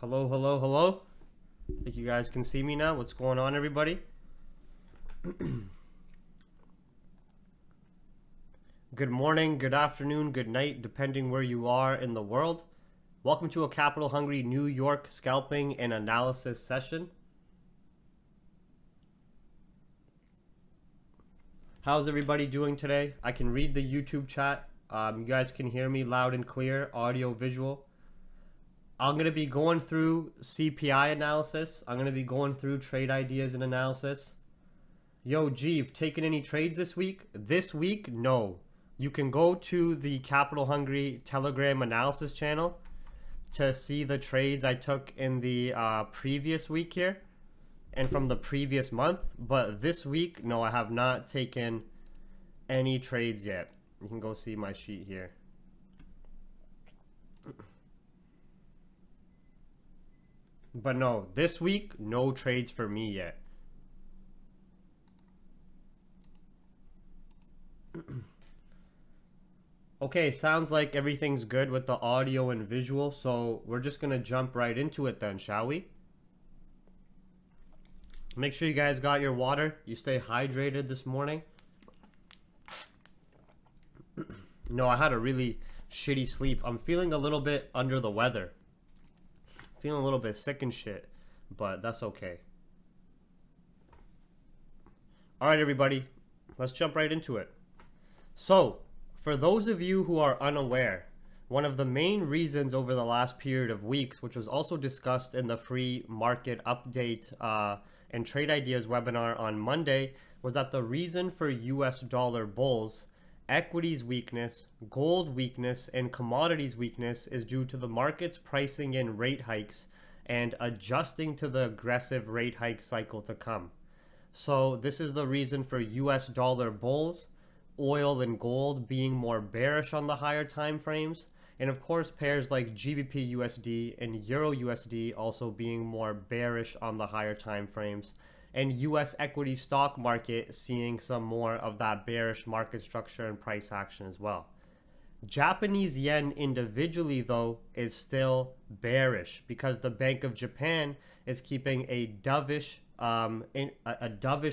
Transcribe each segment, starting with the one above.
Hello, hello, hello. I think you guys can see me now. What's going on, everybody? Good morning, good afternoon, good night, depending where you are in the world. Welcome to a Capital Hungry New York scalping and analysis session. How's everybody doing today? I can read the YouTube chat. You guys can hear me loud and clear, audio, visual. I'm going to be going through CPI analysis. I'm going to be going through trade ideas and analysis. Yo, G, you've taken any trades this week? This week, no. You can go to the Capital Hungry Telegram analysis channel to see the trades I took in the previous week here and from the previous month. But this week, no, I have not taken any trades yet. You can go see my sheet here. But no, this week, no trades for me yet. Okay, sounds like everything's good with the audio and visual, so we're just going to jump right into it then, shall we? Make sure you guys got your water. You stay hydrated this morning. No, I had a really shitty sleep. I'm feeling a little bit under the weather. Feeling a little bit sick and shit, but that's okay. All right, everybody, let's jump right into it. So, for those of you who are unaware, one of the main reasons over the last period of weeks, which was also discussed in the free market update and trade ideas webinar on Monday, was that the reason for US dollar bulls, equities weakness, gold weakness, and commodities weakness is due to the markets pricing in rate hikes and adjusting to the aggressive rate hike cycle to come. So this is the reason for US dollar bulls, oil and gold being more bearish on the higher time frames, and of course pairs like GBPUSD and EURUSD also being more bearish on the higher time frames, and US equity stock market seeing some more of that bearish market structure and price action as well. Japanese yen individually, though, is still bearish because the Bank of Japan is keeping a dovish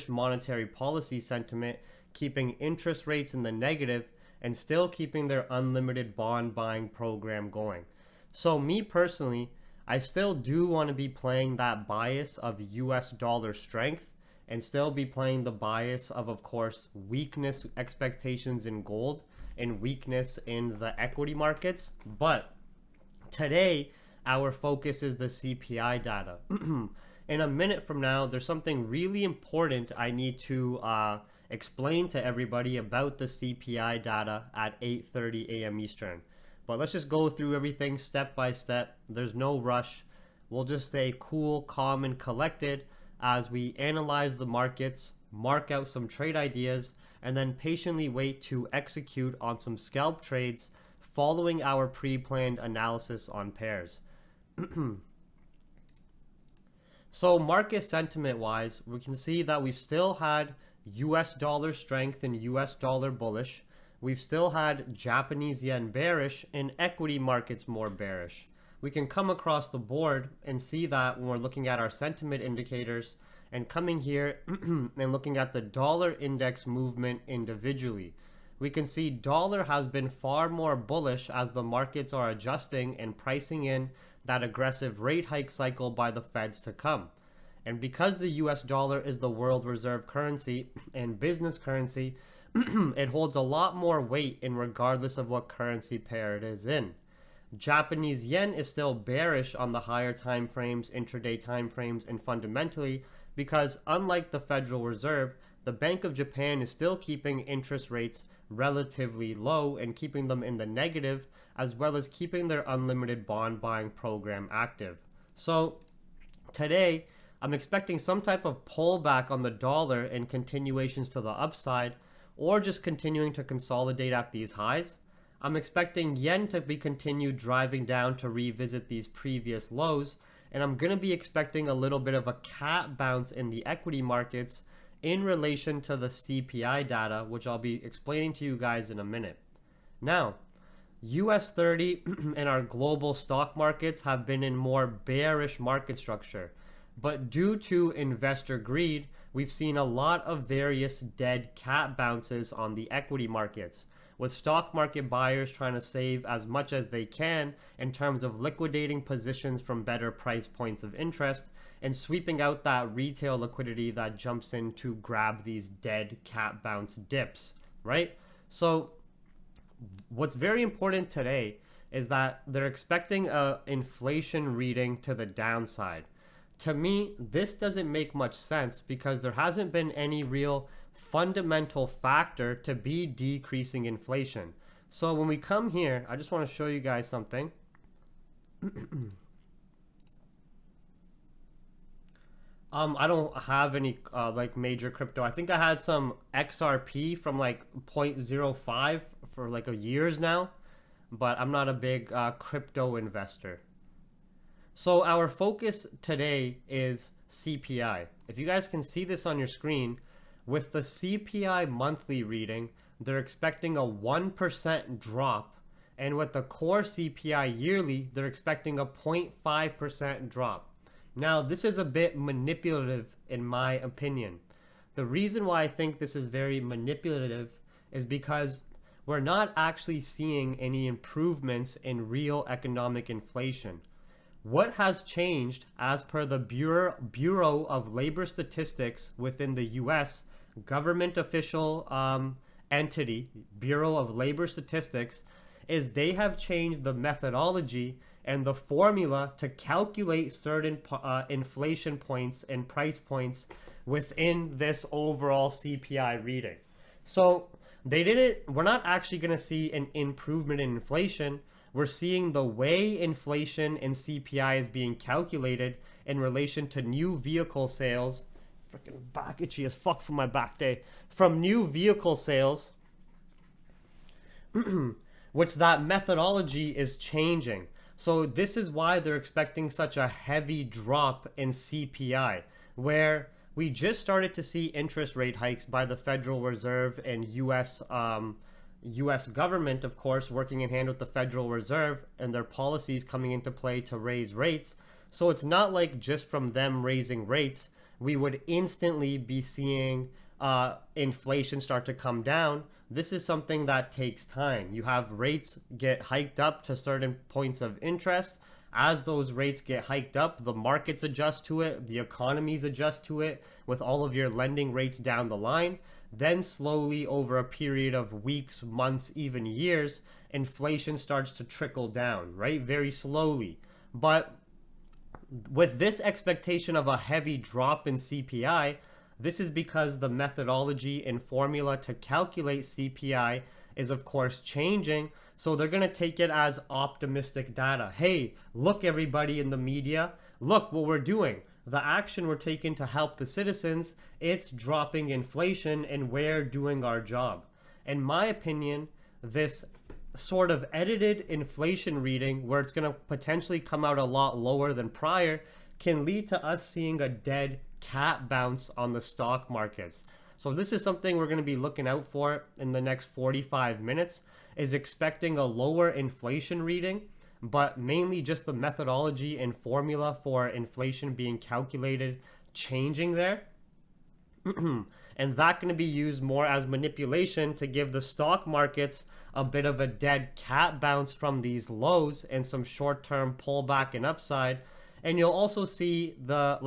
monetary policy sentiment, keeping interest rates in the negative and still keeping their unlimited bond buying program going. So me personally, I still do want to be playing that bias of US dollar strength and still be playing the bias of course, weakness expectations in gold and weakness in the equity markets. But today, our focus is the CPI data. In a minute from now, there's something really important I need to explain to everybody about the CPI data at 8:30 a.m. Eastern. But let's just go through everything step by step. There's no rush. We'll just stay cool, calm, and collected as we analyze the markets, mark out some trade ideas, and then patiently wait to execute on some scalp trades following our pre-planned analysis on pairs. So market sentiment wise, we can see that we've still had US dollar strength and US dollar bullish. We've still had Japanese yen bearish and equity markets more bearish. We can come across the board and see that when we're looking at our sentiment indicators and coming here and looking at the dollar index movement individually. We can see dollar has been far more bullish as the markets are adjusting and pricing in that aggressive rate hike cycle by the Feds to come. And because the US dollar is the world reserve currency and business currency, it holds a lot more weight in regardless of what currency pair it is in. Japanese yen is still bearish on the higher time frames, intraday time frames, and fundamentally because unlike the Federal Reserve, the Bank of Japan is still keeping interest rates relatively low and keeping them in the negative, as well as keeping their unlimited bond buying program active. So today, I'm expecting some type of pullback on the dollar and continuations to the upside, or just continuing to consolidate at these highs. I'm expecting yen to be continued driving down to revisit these previous lows, and I'm going to be expecting a little bit of a cat bounce in the equity markets in relation to the CPI data, which I'll be explaining to you guys in a minute. Now, US 30 and our global stock markets have been in more bearish market structure. But due to investor greed, we've seen a lot of various dead cat bounces on the equity markets, with stock market buyers trying to save as much as they can in terms of liquidating positions from better price points of interest and sweeping out that retail liquidity that jumps in to grab these dead cat bounce dips, right? So what's very important today is that they're expecting a inflation reading to the downside. To me, this doesn't make much sense because there hasn't been any real fundamental factor to be decreasing inflation. So when we come here, I just want to show you guys something. I don't have any like major crypto. I think I had some XRP from like 0.05 for like a years now, but I'm not a big crypto investor. So our focus today is CPI. If you guys can see this on your screen, with the CPI monthly reading, they're expecting a 1% drop. And with the core CPI yearly, they're expecting a 0.5% drop. Now, this is a bit manipulative in my opinion. The reason why I think this is very manipulative is because we're not actually seeing any improvements in real economic inflation. What has changed, as per the Bureau of Labor Statistics within the US government official entity, Bureau of Labor Statistics, is they have changed the methodology and the formula to calculate certain inflation points and price points within this overall CPI reading. So we're not actually going to see an improvement in inflation. We're seeing the way inflation and CPI is being calculated in relation to new vehicle sales. Freaking back itchy as fuck from my back day. From new vehicle sales, which that methodology is changing. So this is why they're expecting such a heavy drop in CPI, where we just started to see interest rate hikes by the Federal Reserve and US government, of course, working in hand with the Federal Reserve and their policies coming into play to raise rates. So it's not like just from them raising rates, we would instantly be seeing inflation start to come down. This is something that takes time. You have rates get hiked up to certain points of interest. As those rates get hiked up, the markets adjust to it, the economies adjust to it with all of your lending rates down the line. Then slowly over a period of weeks, months, even years, inflation starts to trickle down, right? Very slowly. But with this expectation of a heavy drop in CPI, this is because the methodology and formula to calculate CPI is of course changing. So they're going to take it as optimistic data. Hey, look everybody in the media, look what we're doing. The action we're taking to help the citizens, it's dropping inflation and we're doing our job. In my opinion, this sort of edited inflation reading where it's going to potentially come out a lot lower than prior can lead to us seeing a dead cat bounce on the stock markets. So this is something we're going to be looking out for in the next 45 minutes, is expecting a lower inflation reading, but mainly just the methodology and formula for inflation being calculated changing there. And that going to be used more as manipulation to give the stock markets a bit of a dead cat bounce from these lows and some short-term pullback and upside. And you'll also see the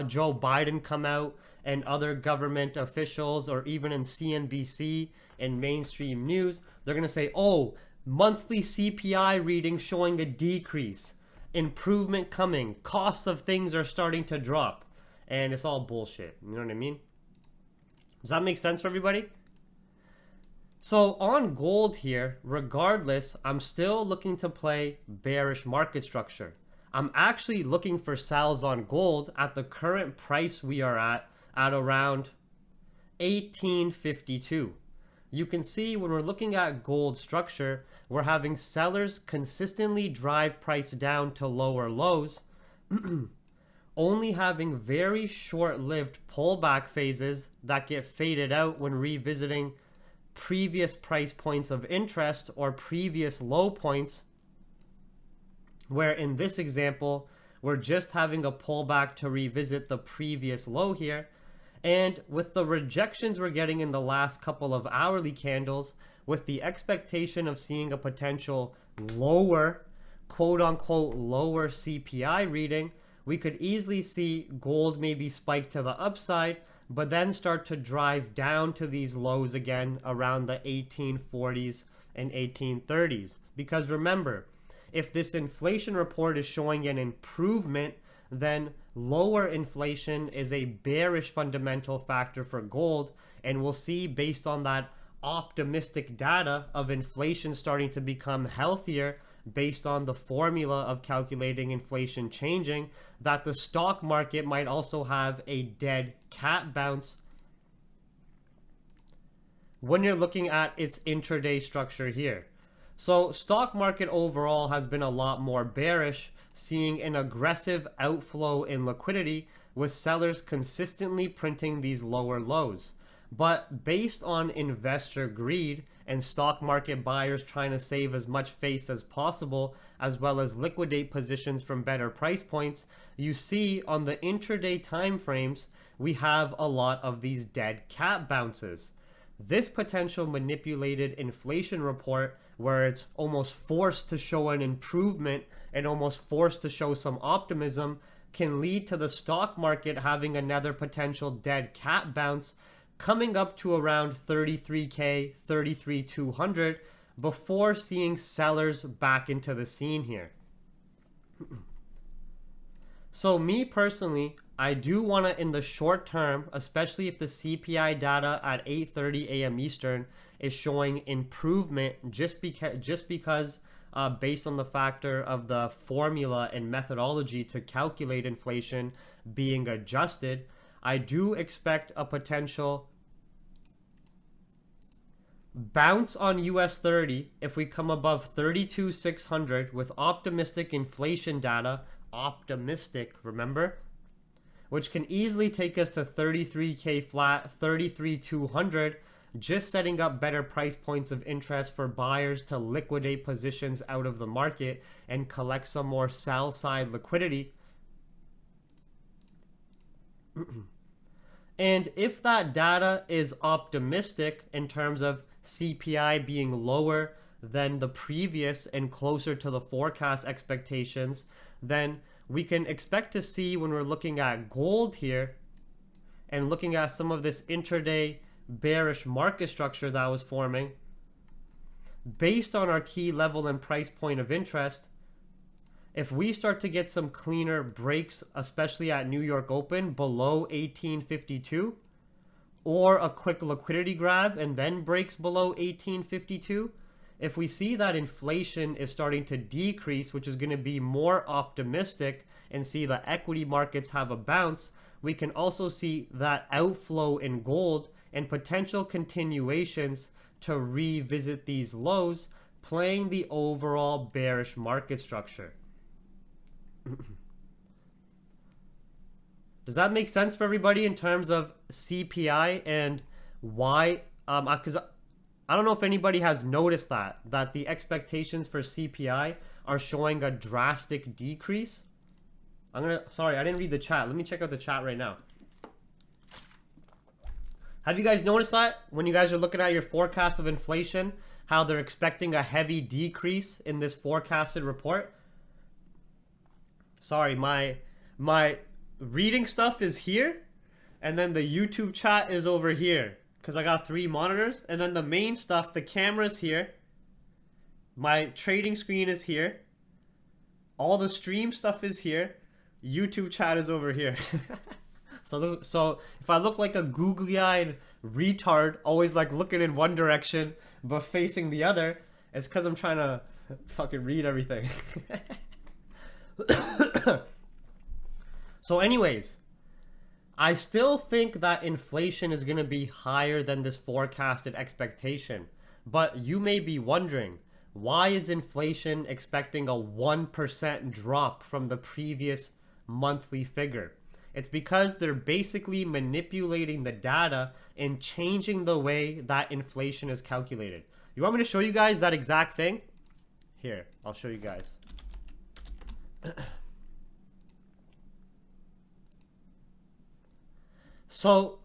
Joe Biden come out and other government officials, or even in CNBC and mainstream news, they're going to say, oh, monthly CPI reading showing a decrease, improvement coming, costs of things are starting to drop. And it's all bullshit. You know what I mean? Does that make sense for everybody? So on gold here, regardless, I'm still looking to play bearish market structure. I'm actually looking for sells on gold at the current price we are at around 1852. You can see when we're looking at gold structure, we're having sellers consistently drive price down to lower lows, only having very short-lived pullback phases that get faded out when revisiting previous price points of interest or previous low points, where in this example, we're just having a pullback to revisit the previous low here. And with the rejections we're getting in the last couple of hourly candles, with the expectation of seeing a potential lower, quote unquote, lower CPI reading, we could easily see gold maybe spike to the upside, but then start to drive down to these lows again around the 1840s and 1830s. Because remember, if this inflation report is showing an improvement, then lower inflation is a bearish fundamental factor for gold. And we'll see, based on that optimistic data of inflation starting to become healthier, based on the formula of calculating inflation changing, that the stock market might also have a dead cat bounce when you're looking at its intraday structure here. So stock market overall has been a lot more bearish, seeing an aggressive outflow in liquidity with sellers consistently printing these lower lows. But based on investor greed and stock market buyers trying to save as much face as possible, as well as liquidate positions from better price points, you see on the intraday time frames, we have a lot of these dead cat bounces. This potential manipulated inflation report, where it's almost forced to show an improvement and almost forced to show some optimism, can lead to the stock market having another potential dead cat bounce coming up to around 33K, 33,200 before seeing sellers back into the scene here. So me personally, I do want to, in the short term, especially if the CPI data at 8:30 a.m. Eastern is showing improvement, just because based on the factor of the formula and methodology to calculate inflation being adjusted, I do expect a potential bounce on US 30 if we come above 32,600 with optimistic inflation data, optimistic, remember? Which can easily take us to 33K flat, 33,200, just setting up better price points of interest for buyers to liquidate positions out of the market and collect some more sell side liquidity. And if that data is optimistic in terms of CPI being lower than the previous and closer to the forecast expectations, then we can expect to see, when we're looking at gold here and looking at some of this intraday bearish market structure that was forming, based on our key level and price point of interest, if we start to get some cleaner breaks, especially at New York Open below 1852, or a quick liquidity grab and then breaks below 1852, if we see that inflation is starting to decrease, which is going to be more optimistic, and see the equity markets have a bounce, we can also see that outflow in gold and potential continuations to revisit these lows, playing the overall bearish market structure. Does that make sense for everybody in terms of CPI and why? Because I don't know if anybody has noticed that the expectations for CPI are showing a drastic decrease. Sorry, I didn't read the chat. Let me check out the chat right now. Have you guys noticed that when you guys are looking at your forecast of inflation, how they're expecting a heavy decrease in this forecasted report? Sorry, my reading stuff is here, and then the YouTube chat is over here, because I got 3 monitors, and then the main stuff, the camera's here, my trading screen is here, all the stream stuff is here, YouTube chat is over here. So if I look like a googly-eyed retard, always like looking in one direction but facing the other, it's because I'm trying to fucking read everything. So anyways, I still think that inflation is going to be higher than this forecasted expectation. But you may be wondering, why is inflation expecting a 1% drop from the previous monthly figure? It's because they're basically manipulating the data and changing the way that inflation is calculated. You want me to show you guys that exact thing? Here, I'll show you guys. So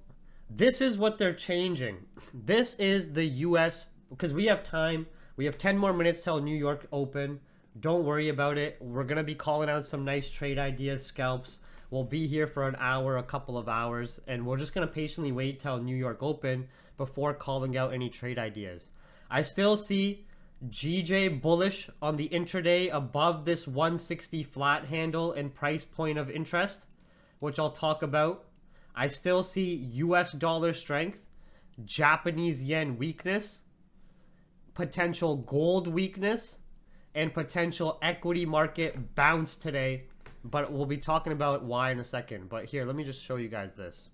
this is what they're changing. This is the US, because we have time. We have 10 more minutes till New York open. Don't worry about it. We're going to be calling out some nice trade ideas, scalps. We'll be here for an hour, a couple of hours, and we're just going to patiently wait till New York open before calling out any trade ideas. I still see GJ bullish on the intraday above this 160 flat handle and price point of interest, which I'll talk about. I still see US dollar strength, Japanese yen weakness, potential gold weakness, and potential equity market bounce today. But we'll be talking about why in a second. But here, let me just show you guys this.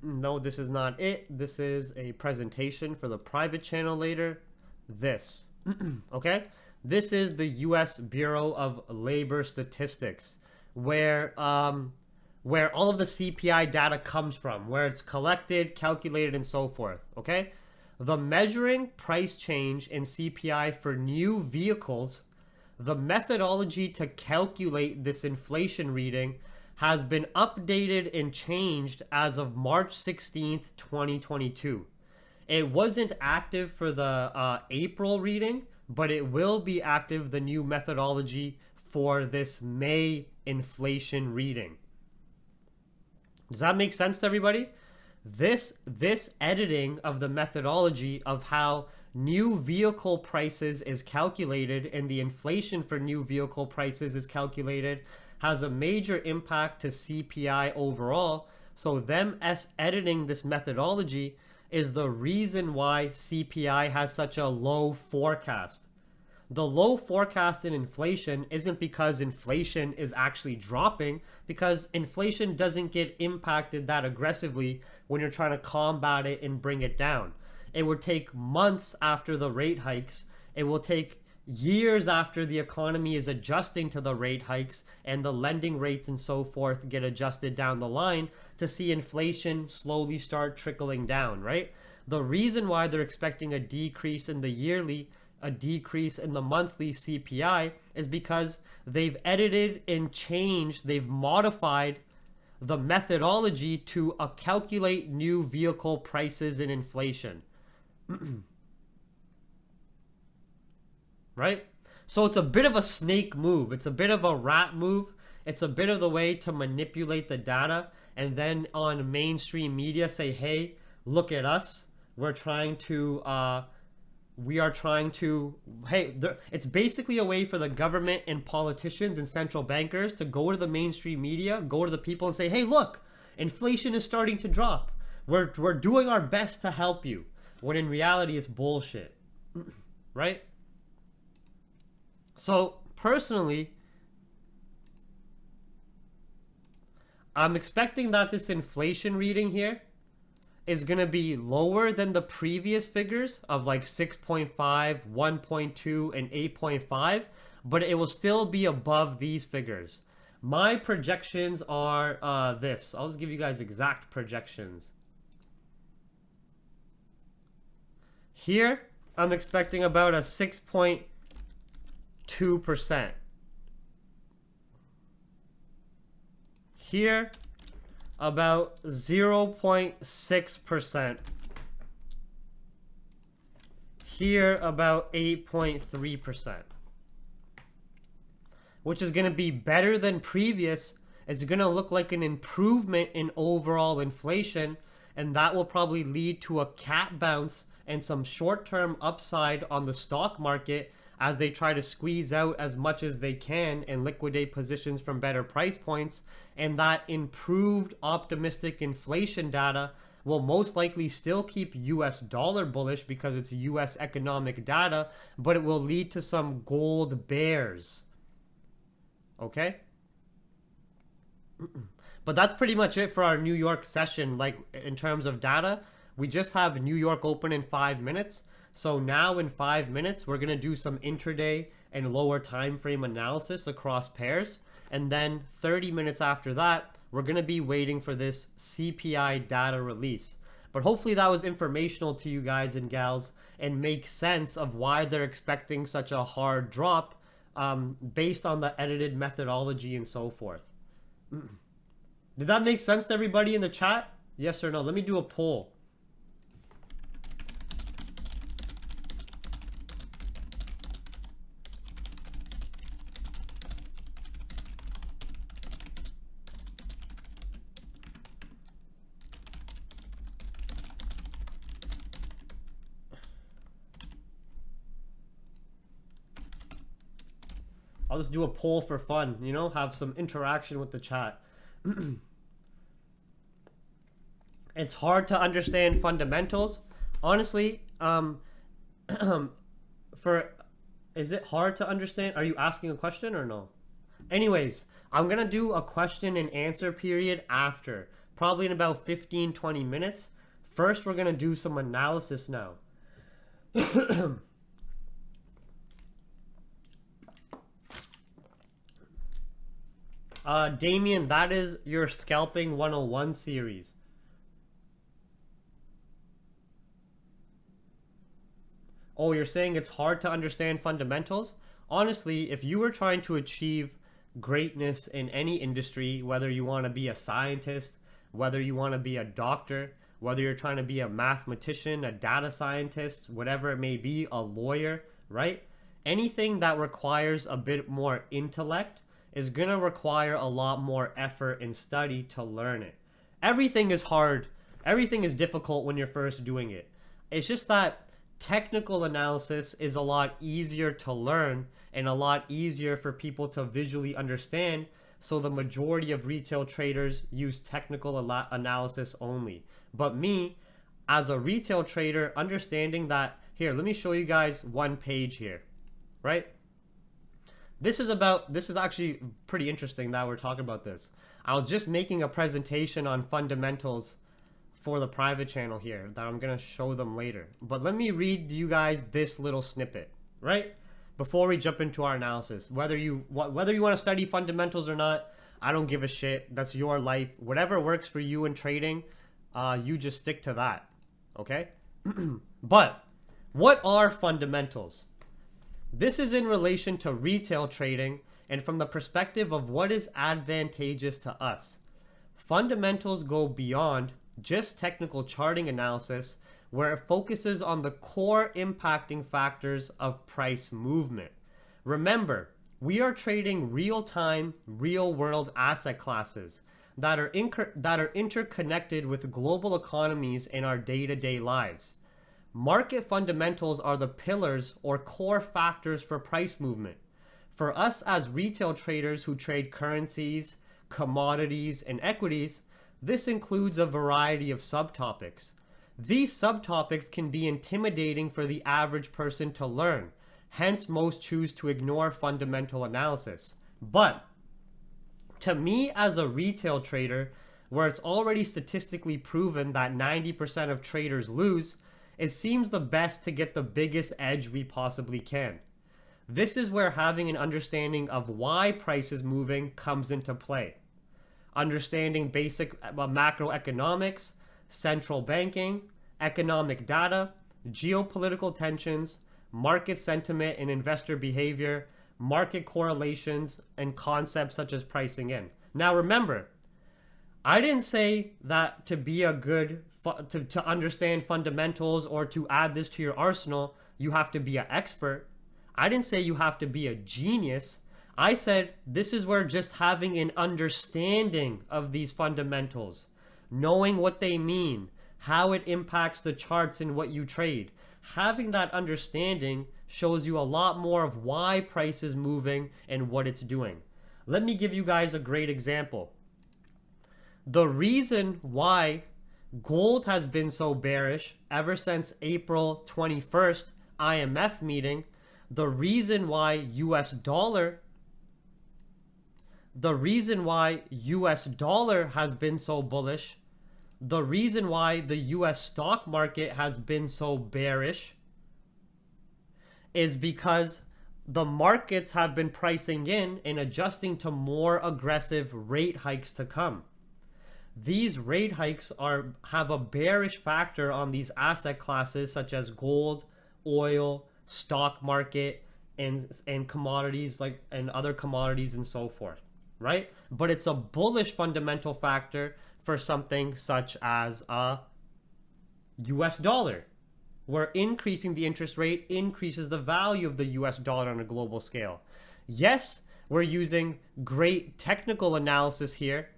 No, this is not it. This is a presentation for the private channel later. This. Okay? This is the U.S. Bureau of Labor Statistics, where all of the CPI data comes from, where it's collected, calculated, and so forth. Okay? The measuring price change in CPI for new vehicles, the methodology to calculate this inflation reading has been updated and changed as of March 16th, 2022. It wasn't active for the April reading, but it will be active, the new methodology, for this May inflation reading. Does that make sense to everybody? This editing of the methodology of how new vehicle prices is calculated and the inflation for new vehicle prices is calculated has a major impact to CPI overall. So them editing this methodology is the reason why CPI has such a low forecast. The low forecast in inflation isn't because inflation is actually dropping, because inflation doesn't get impacted that aggressively when you're trying to combat it and bring it down. It would take months after the rate hikes. It will take years after the economy is adjusting to the rate hikes and the lending rates and so forth get adjusted down the line to see inflation slowly start trickling down, right? The reason why they're expecting a decrease in the yearly, a decrease in the monthly CPI is because they've edited and changed, they've modified the methodology to calculate new vehicle prices and inflation. Right? So it's a bit of a snake move. It's a bit of a rat move. It's a bit of the way to manipulate the data and then on mainstream media say, hey, look at us. We're trying to, it's basically a way for the government and politicians and central bankers to go to the mainstream media, go to the people and say, hey, look, inflation is starting to drop. We're doing our best to help you. When in reality, it's bullshit. Right? So, personally, I'm expecting that this inflation reading here is going to be lower than the previous figures of like 6.5, 1.2, and 8.5, but it will still be above these figures. My projections are this. I'll just give you guys exact projections. Here, I'm expecting about a 6.2%. Here, about 0.6%. Here, about 8.3%. Which is going to be better than previous. It's going to look like an improvement in overall inflation, and that will probably lead to a cat bounce and some short-term upside on the stock market as they try to squeeze out as much as they can and liquidate positions from better price points. And that improved optimistic inflation data will most likely still keep US dollar bullish because it's US economic data, but it will lead to some gold bears. Okay? But that's pretty much it for our New York session. Like in terms of data, we just have New York open in 5 minutes. So now in 5 minutes, we're going to do some intraday and lower time frame analysis across pairs. And then 30 minutes after that, we're going to be waiting for this CPI data release. But hopefully that was informational to you guys and gals and makes sense of why they're expecting such a hard drop based on the edited methodology and so forth. Did that make sense to everybody in the chat? Yes or no? Let me do a poll. I'll just do a poll for fun, you know, have some interaction with the chat. It's hard to understand fundamentals. Honestly, is it hard to understand? Are you asking a question or no? Anyways, I'm going to do a question and answer period after, probably in about 15-20 minutes. First, we're going to do some analysis now. Damien, that is your Scalping 101 series. Oh, you're saying it's hard to understand fundamentals? Honestly, if you were trying to achieve greatness in any industry, whether you want to be a scientist, whether you want to be a doctor, whether you're trying to be a mathematician, a data scientist, whatever it may be, a lawyer, right? Anything that requires a bit more intellect is going to require a lot more effort and study to learn it. Everything is hard. Everything is difficult when you're first doing it. It's just that technical analysis is a lot easier to learn and a lot easier for people to visually understand. So the majority of retail traders use technical analysis only. But me, as a retail trader, understanding that, here, let me show you guys one page here, right? This is actually pretty interesting that we're talking about this. I was just making a presentation on fundamentals for the private channel here that I'm going to show them later. But let me read you guys this little snippet, right? Before we jump into our analysis. Whether you want to study fundamentals or not, I don't give a shit. That's your life. Whatever works for you in trading, you just stick to that, okay? But what are fundamentals? This is in relation to retail trading and from the perspective of what is advantageous to us. Fundamentals go beyond just technical charting analysis, where it focuses on the core impacting factors of price movement. Remember, we are trading real-time, real-world asset classes that are interconnected with global economies in our day-to-day lives. Market fundamentals are the pillars or core factors for price movement. For us as retail traders who trade currencies, commodities, and equities, this includes a variety of subtopics. These subtopics can be intimidating for the average person to learn, hence most choose to ignore fundamental analysis. But to me as a retail trader, where it's already statistically proven that 90% of traders lose, it seems the best to get the biggest edge we possibly can. This is where having an understanding of why price is moving comes into play. Understanding basic macroeconomics, central banking, economic data, geopolitical tensions, market sentiment and investor behavior, market correlations, and concepts such as pricing in. Now remember, I didn't say that to be a good to understand fundamentals or to add this to your arsenal, you have to be an expert. I didn't say you have to be a genius. I said this is where just having an understanding of these fundamentals, knowing what they mean, how it impacts the charts and what you trade, having that understanding shows you a lot more of why price is moving and what it's doing. Let me give you guys a great example. The reason why gold has been so bearish ever since April 21st IMF meeting, the reason why US dollar has been so bullish, the reason why the US stock market has been so bearish is because the markets have been pricing in and adjusting to more aggressive rate hikes to come. These rate hikes have a bearish factor on these asset classes such as gold, oil, stock market, and commodities and other commodities and so forth, right? But it's a bullish fundamental factor for something such as a US dollar, where increasing the interest rate increases the value of the US dollar on a global scale. Yes, we're using great technical analysis here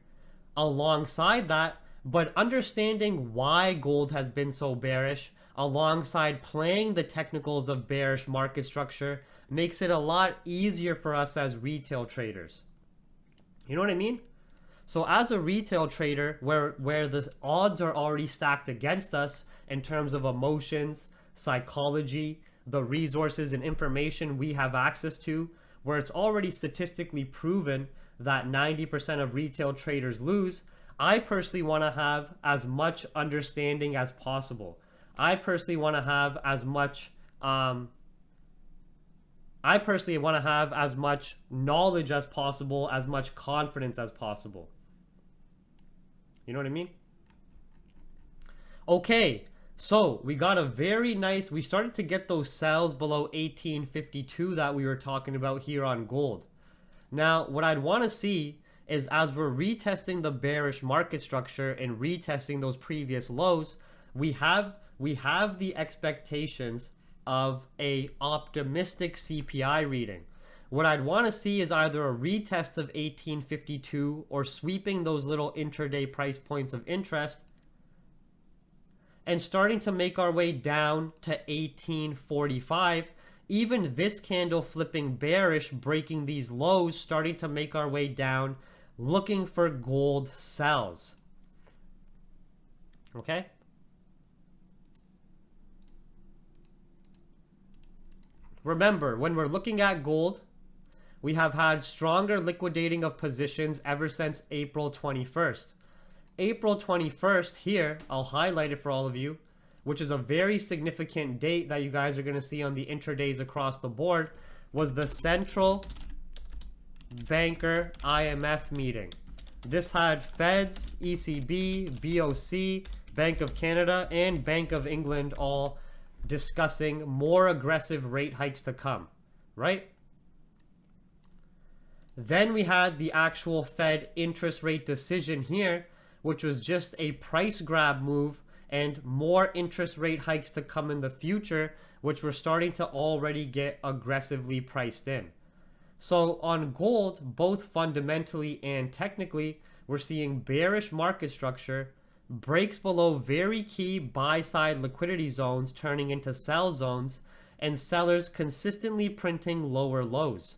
alongside that, but understanding why gold has been so bearish alongside playing the technicals of bearish market structure makes it a lot easier for us as retail traders. You know what I mean? So as a retail trader, where the odds are already stacked against us in terms of emotions, psychology, the resources and information we have access to, where it's already statistically proven that 90% of retail traders lose, I personally want to have as much understanding as possible. I personally want to have as much knowledge as possible, as much confidence as possible. You know what I mean? Okay, so we got a very nice, we started to get those sells below 1852 that we were talking about here on gold. Now, what I'd want to see is as we're retesting the bearish market structure and retesting those previous lows, we have the expectations of a optimistic CPI reading. What I'd want to see is either a retest of 1852 or sweeping those little intraday price points of interest and starting to make our way down to 1845. Even this candle flipping bearish, breaking these lows, starting to make our way down, looking for gold sells. Okay? Remember, when we're looking at gold, we have had stronger liquidating of positions ever since April 21st. April 21st here, I'll highlight it for all of you, which is a very significant date that you guys are going to see on the intradays across the board, was the central banker IMF meeting. This had Feds, ECB, BOC, Bank of Canada, and Bank of England all discussing more aggressive rate hikes to come, right? Then we had the actual Fed interest rate decision here, which was just a price grab move and more interest rate hikes to come in the future, which we're starting to already get aggressively priced in. So on gold, both fundamentally and technically, we're seeing bearish market structure, breaks below very key buy-side liquidity zones turning into sell zones, and sellers consistently printing lower lows.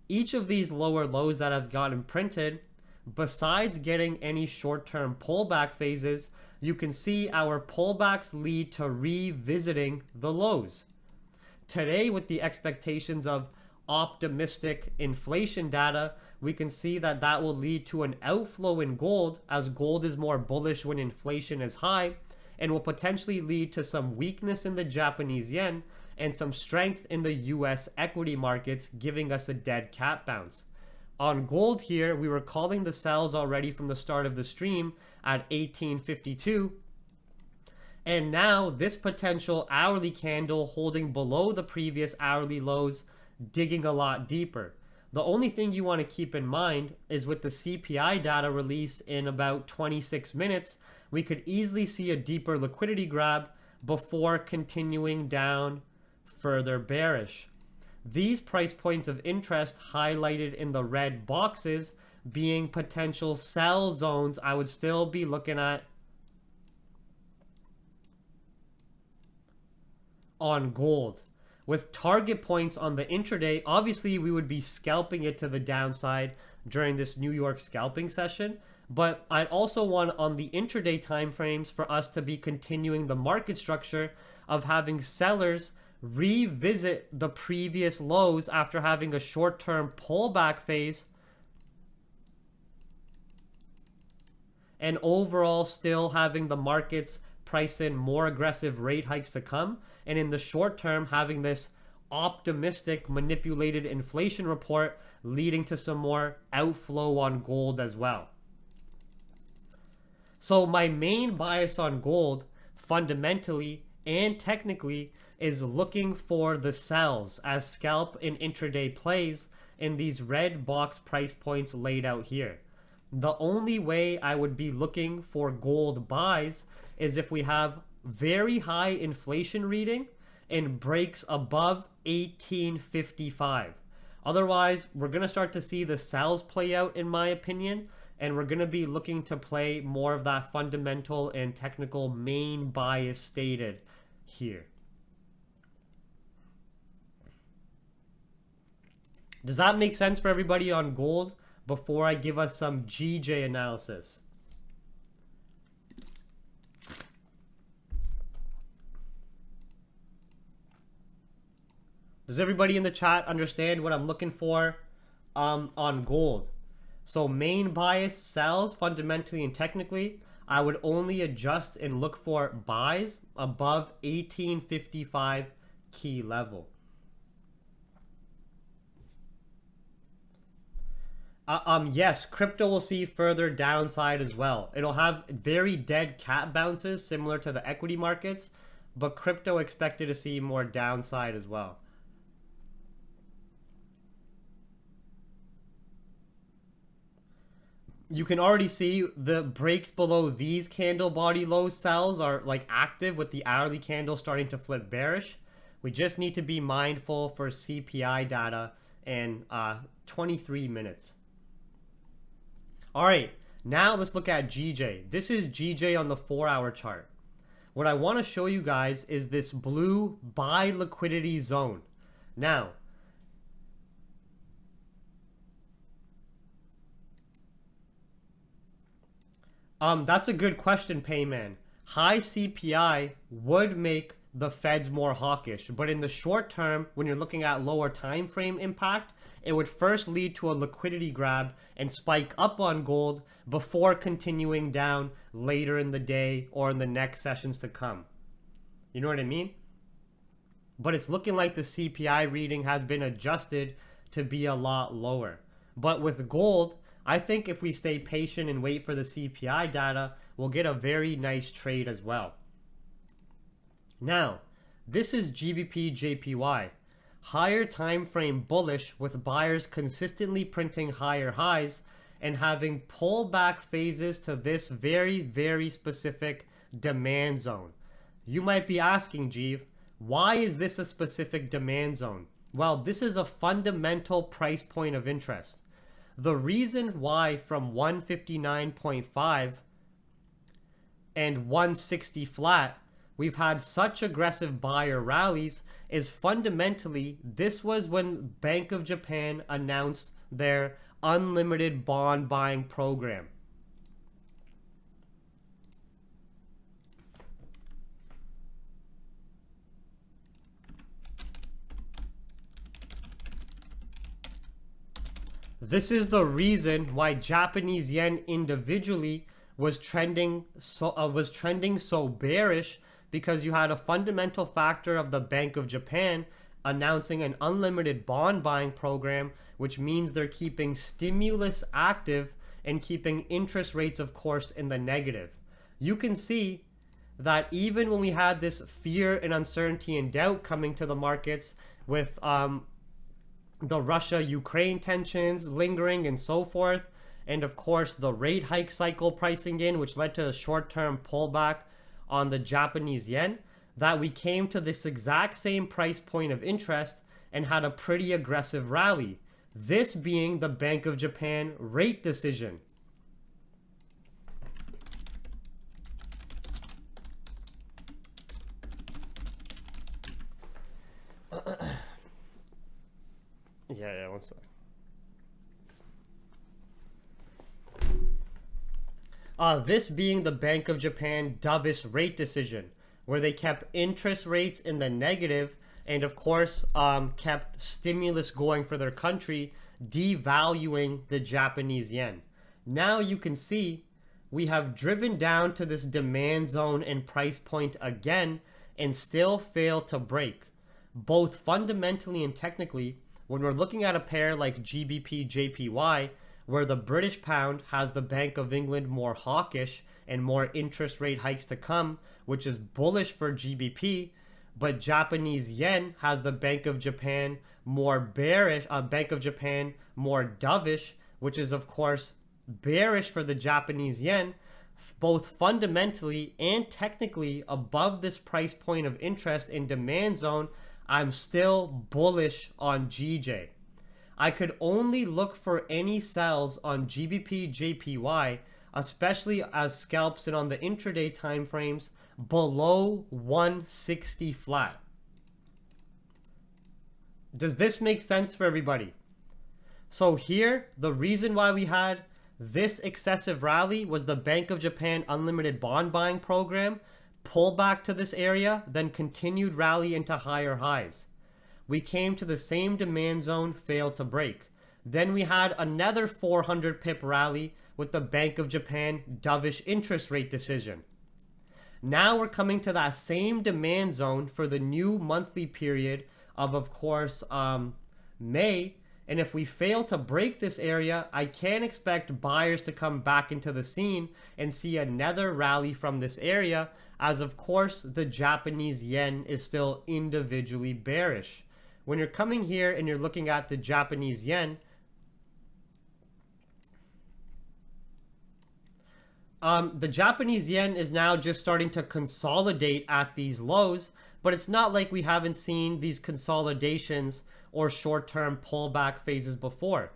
Each of these lower lows that have gotten printed, besides getting any short-term pullback phases, you can see our pullbacks lead to revisiting the lows. Today, with the expectations of optimistic inflation data, we can see that that will lead to an outflow in gold, as gold is more bullish when inflation is high, and will potentially lead to some weakness in the Japanese yen and some strength in the US equity markets, giving us a dead cat bounce. On gold here, we were calling the sells already from the start of the stream at 1852. And now this potential hourly candle holding below the previous hourly lows, digging a lot deeper. The only thing you want to keep in mind is with the CPI data release in about 26 minutes, we could easily see a deeper liquidity grab before continuing down further bearish. These price points of interest highlighted in the red boxes being potential sell zones I would still be looking at on gold. With target points on the intraday, obviously we would be scalping it to the downside during this New York scalping session, but I'd also want on the intraday timeframes for us to be continuing the market structure of having sellers revisit the previous lows after having a short-term pullback phase and overall still having the markets price in more aggressive rate hikes to come, and in the short term having this optimistic manipulated inflation report, leading to some more outflow on gold as well. So my main bias on gold, fundamentally and technically, is looking for the sells as scalp and intraday plays in these red box price points laid out here. The only way I would be looking for gold buys is if we have very high inflation reading and breaks above 1855. Otherwise, we're going to start to see the sells play out, in my opinion, and we're going to be looking to play more of that fundamental and technical main bias stated here. Does that make sense for everybody on gold before I give us some GJ analysis? Does everybody in the chat understand what I'm looking for on gold? So main bias sells fundamentally and technically. I would only adjust and look for buys above 1855 key level. Yes, crypto will see further downside as well. It'll have very dead cat bounces similar to the equity markets, but crypto expected to see more downside as well. You can already see the breaks below these candle body low sells are like active with the hourly candle starting to flip bearish. We just need to be mindful for CPI data and 23 minutes. All right, now let's look at GJ. This is GJ on the 4-hour chart. What I want to show you guys is this blue buy liquidity zone. Now, that's a good question, Payman. High CPI would make the Feds more hawkish, but in the short term, when you're looking at lower time frame impact, it would first lead to a liquidity grab and spike up on gold before continuing down later in the day or in the next sessions to come. You know what I mean? But it's looking like the CPI reading has been adjusted to be a lot lower. But with gold, I think if we stay patient and wait for the CPI data, we'll get a very nice trade as well. Now, this is GBPJPY. Higher time frame bullish with buyers consistently printing higher highs and having pullback phases to this very, very specific demand zone. You might be asking, Jeev, why is this a specific demand zone? Well, this is a fundamental price point of interest. The reason why from 159.5 and 160 flat we've had such aggressive buyer rallies is fundamentally this was when Bank of Japan announced their unlimited bond buying program. This is the reason why Japanese yen individually was trending so bearish, because you had a fundamental factor of the Bank of Japan announcing an unlimited bond buying program, which means they're keeping stimulus active and keeping interest rates, of course, in the negative. You can see that even when we had this fear and uncertainty and doubt coming to the markets with the Russia-Ukraine tensions lingering and so forth, and of course the rate hike cycle pricing in, which led to a short-term pullback on the Japanese yen, that we came to this exact same price point of interest and had a pretty aggressive rally. This being the Bank of Japan rate decision. Yeah, one sec. This being the Bank of Japan dovish rate decision, where they kept interest rates in the negative and of course kept stimulus going for their country, devaluing the Japanese yen. Now you can see we have driven down to this demand zone and price point again and still failed to break. both fundamentally and technically, when we're looking at a pair like GBPJPY, where the British pound has the Bank of England more hawkish and more interest rate hikes to come, which is bullish for GBP, but Japanese yen has the Bank of Japan more bearish, Bank of Japan more dovish, which is of course bearish for the Japanese yen, both fundamentally and technically above this price point of interest in demand zone. I'm still bullish on GJ. I could only look for any sells on GBPJPY, especially as scalps and on the intraday time frames below 160 flat. Does this make sense for everybody? So here, the reason why we had this excessive rally was the Bank of Japan unlimited bond buying program, pull back to this area, then continued rally into higher highs. We came to the same demand zone, failed to break. Then we had another 400 pip rally with the Bank of Japan dovish interest rate decision. Now we're coming to that same demand zone for the new monthly period of course, May. And if we fail to break this area, I can expect buyers to come back into the scene and see another rally from this area, as of course the Japanese yen is still individually bearish. When you're coming here and you're looking at the Japanese yen, the Japanese yen is now just starting to consolidate at these lows, but it's not like we haven't seen these consolidations or short-term pullback phases before.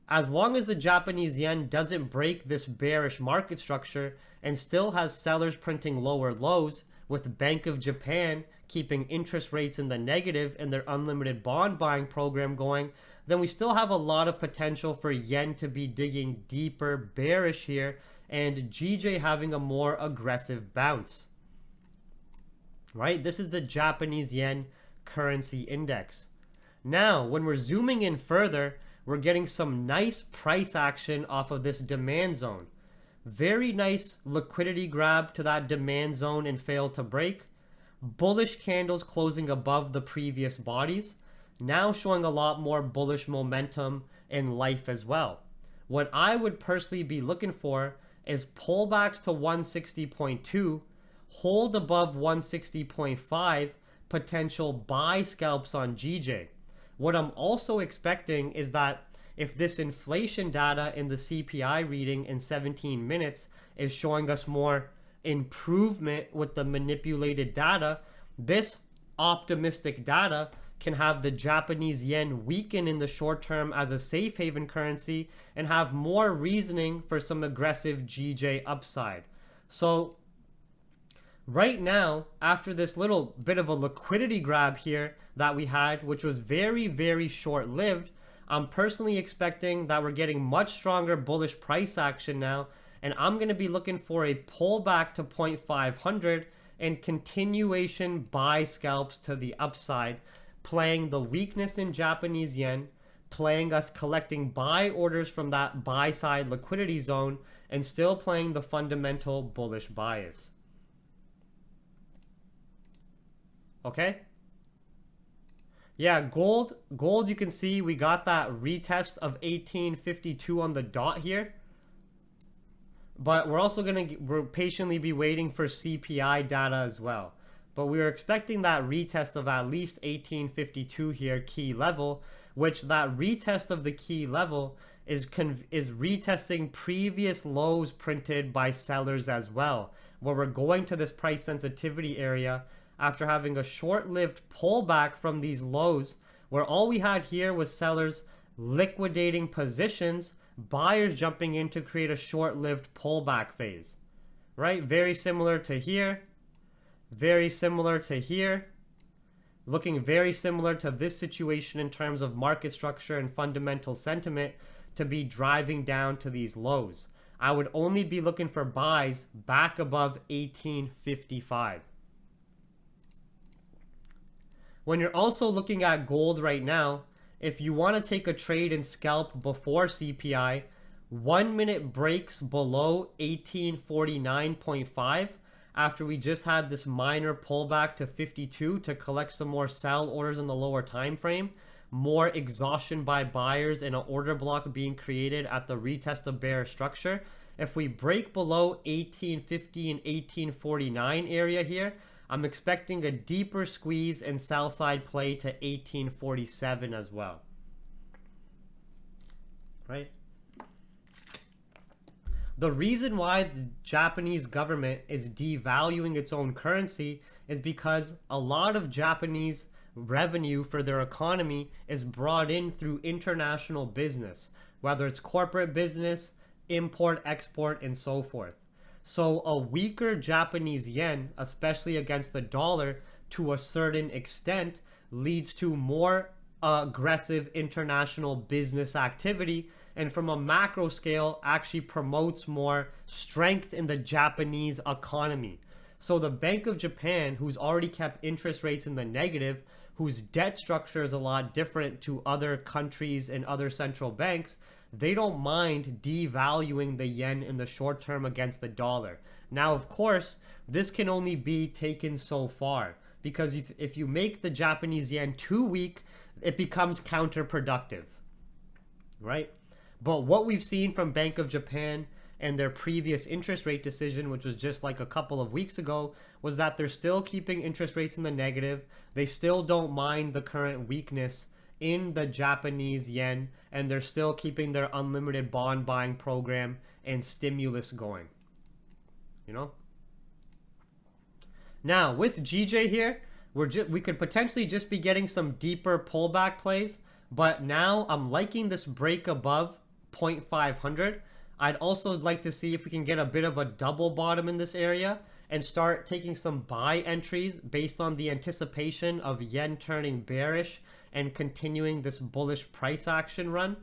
As long as the Japanese yen doesn't break this bearish market structure and still has sellers printing lower lows, with Bank of Japan keeping interest rates in the negative and their unlimited bond buying program going, then we still have a lot of potential for yen to be digging deeper bearish here and GJ having a more aggressive bounce. Right? This is the Japanese yen currency index. Now, when we're zooming in further, we're getting some nice price action off of this demand zone. Very nice liquidity grab to that demand zone and failed to break. Bullish candles closing above the previous bodies. Now showing a lot more bullish momentum in life as well. What I would personally be looking for is pullbacks to 160.2, hold above 160.5, potential buy scalps on GJ. What I'm also expecting is that if this inflation data in the CPI reading in 17 minutes is showing us more improvement with the manipulated data, this optimistic data can have the Japanese yen weaken in the short term as a safe haven currency and have more reasoning for some aggressive GJ upside. So right now, after this little bit of a liquidity grab here that we had, which was very, very short-lived, I'm personally expecting that we're getting much stronger bullish price action now, and I'm going to be looking for a pullback to 0.500 and continuation buy scalps to the upside, playing the weakness in Japanese yen, playing us collecting buy orders from that buy side liquidity zone, and still playing the fundamental bullish bias. Okay? Yeah, gold, you can see we got that retest of 1852 on the dot here. But we're also we're patiently be waiting for CPI data as well. But we are expecting that retest of at least 1852 here, key level, which that retest of the key level is retesting previous lows printed by sellers as well, where we're going to this price sensitivity area after having a short-lived pullback from these lows, where all we had here was sellers liquidating positions, buyers jumping in to create a short-lived pullback phase, right? Very similar to here, very similar to here, looking very similar to this situation in terms of market structure and fundamental sentiment to be driving down to these lows. I would only be looking for buys back above 1855. When you're also looking at gold right now, if you want to take a trade and scalp before CPI, 1 minute breaks below 1849.5 after we just had this minor pullback to 52 to collect some more sell orders in the lower time frame, more exhaustion by buyers and an order block being created at the retest of bearish structure. If we break below 1850 and 1849 area here, I'm expecting a deeper squeeze and sell side play to 1847 as well. Right? The reason why the Japanese government is devaluing its own currency is because a lot of Japanese revenue for their economy is brought in through international business, whether it's corporate business, import, export, and so forth. So a weaker Japanese yen, especially against the dollar, to a certain extent, leads to more aggressive international business activity, and from a macro scale actually promotes more strength in the Japanese economy. So the Bank of Japan, who's already kept interest rates in the negative, whose debt structure is a lot different to other countries and other central banks, they don't mind devaluing the yen in the short term against the dollar. Now, of course, this can only be taken so far, because if you make the Japanese yen too weak, it becomes counterproductive, right? But what we've seen from Bank of Japan and their previous interest rate decision, which was just like a couple of weeks ago, was that they're still keeping interest rates in the negative. They still don't mind the current weakness in the Japanese yen, and they're still keeping their unlimited bond buying program and stimulus going. You know? Now, with GJ here, we could potentially just be getting some deeper pullback plays, but now I'm liking this break above 0.500. I'd also like to see if we can get a bit of a double bottom in this area and start taking some buy entries based on the anticipation of yen turning bearish and continuing this bullish price action run.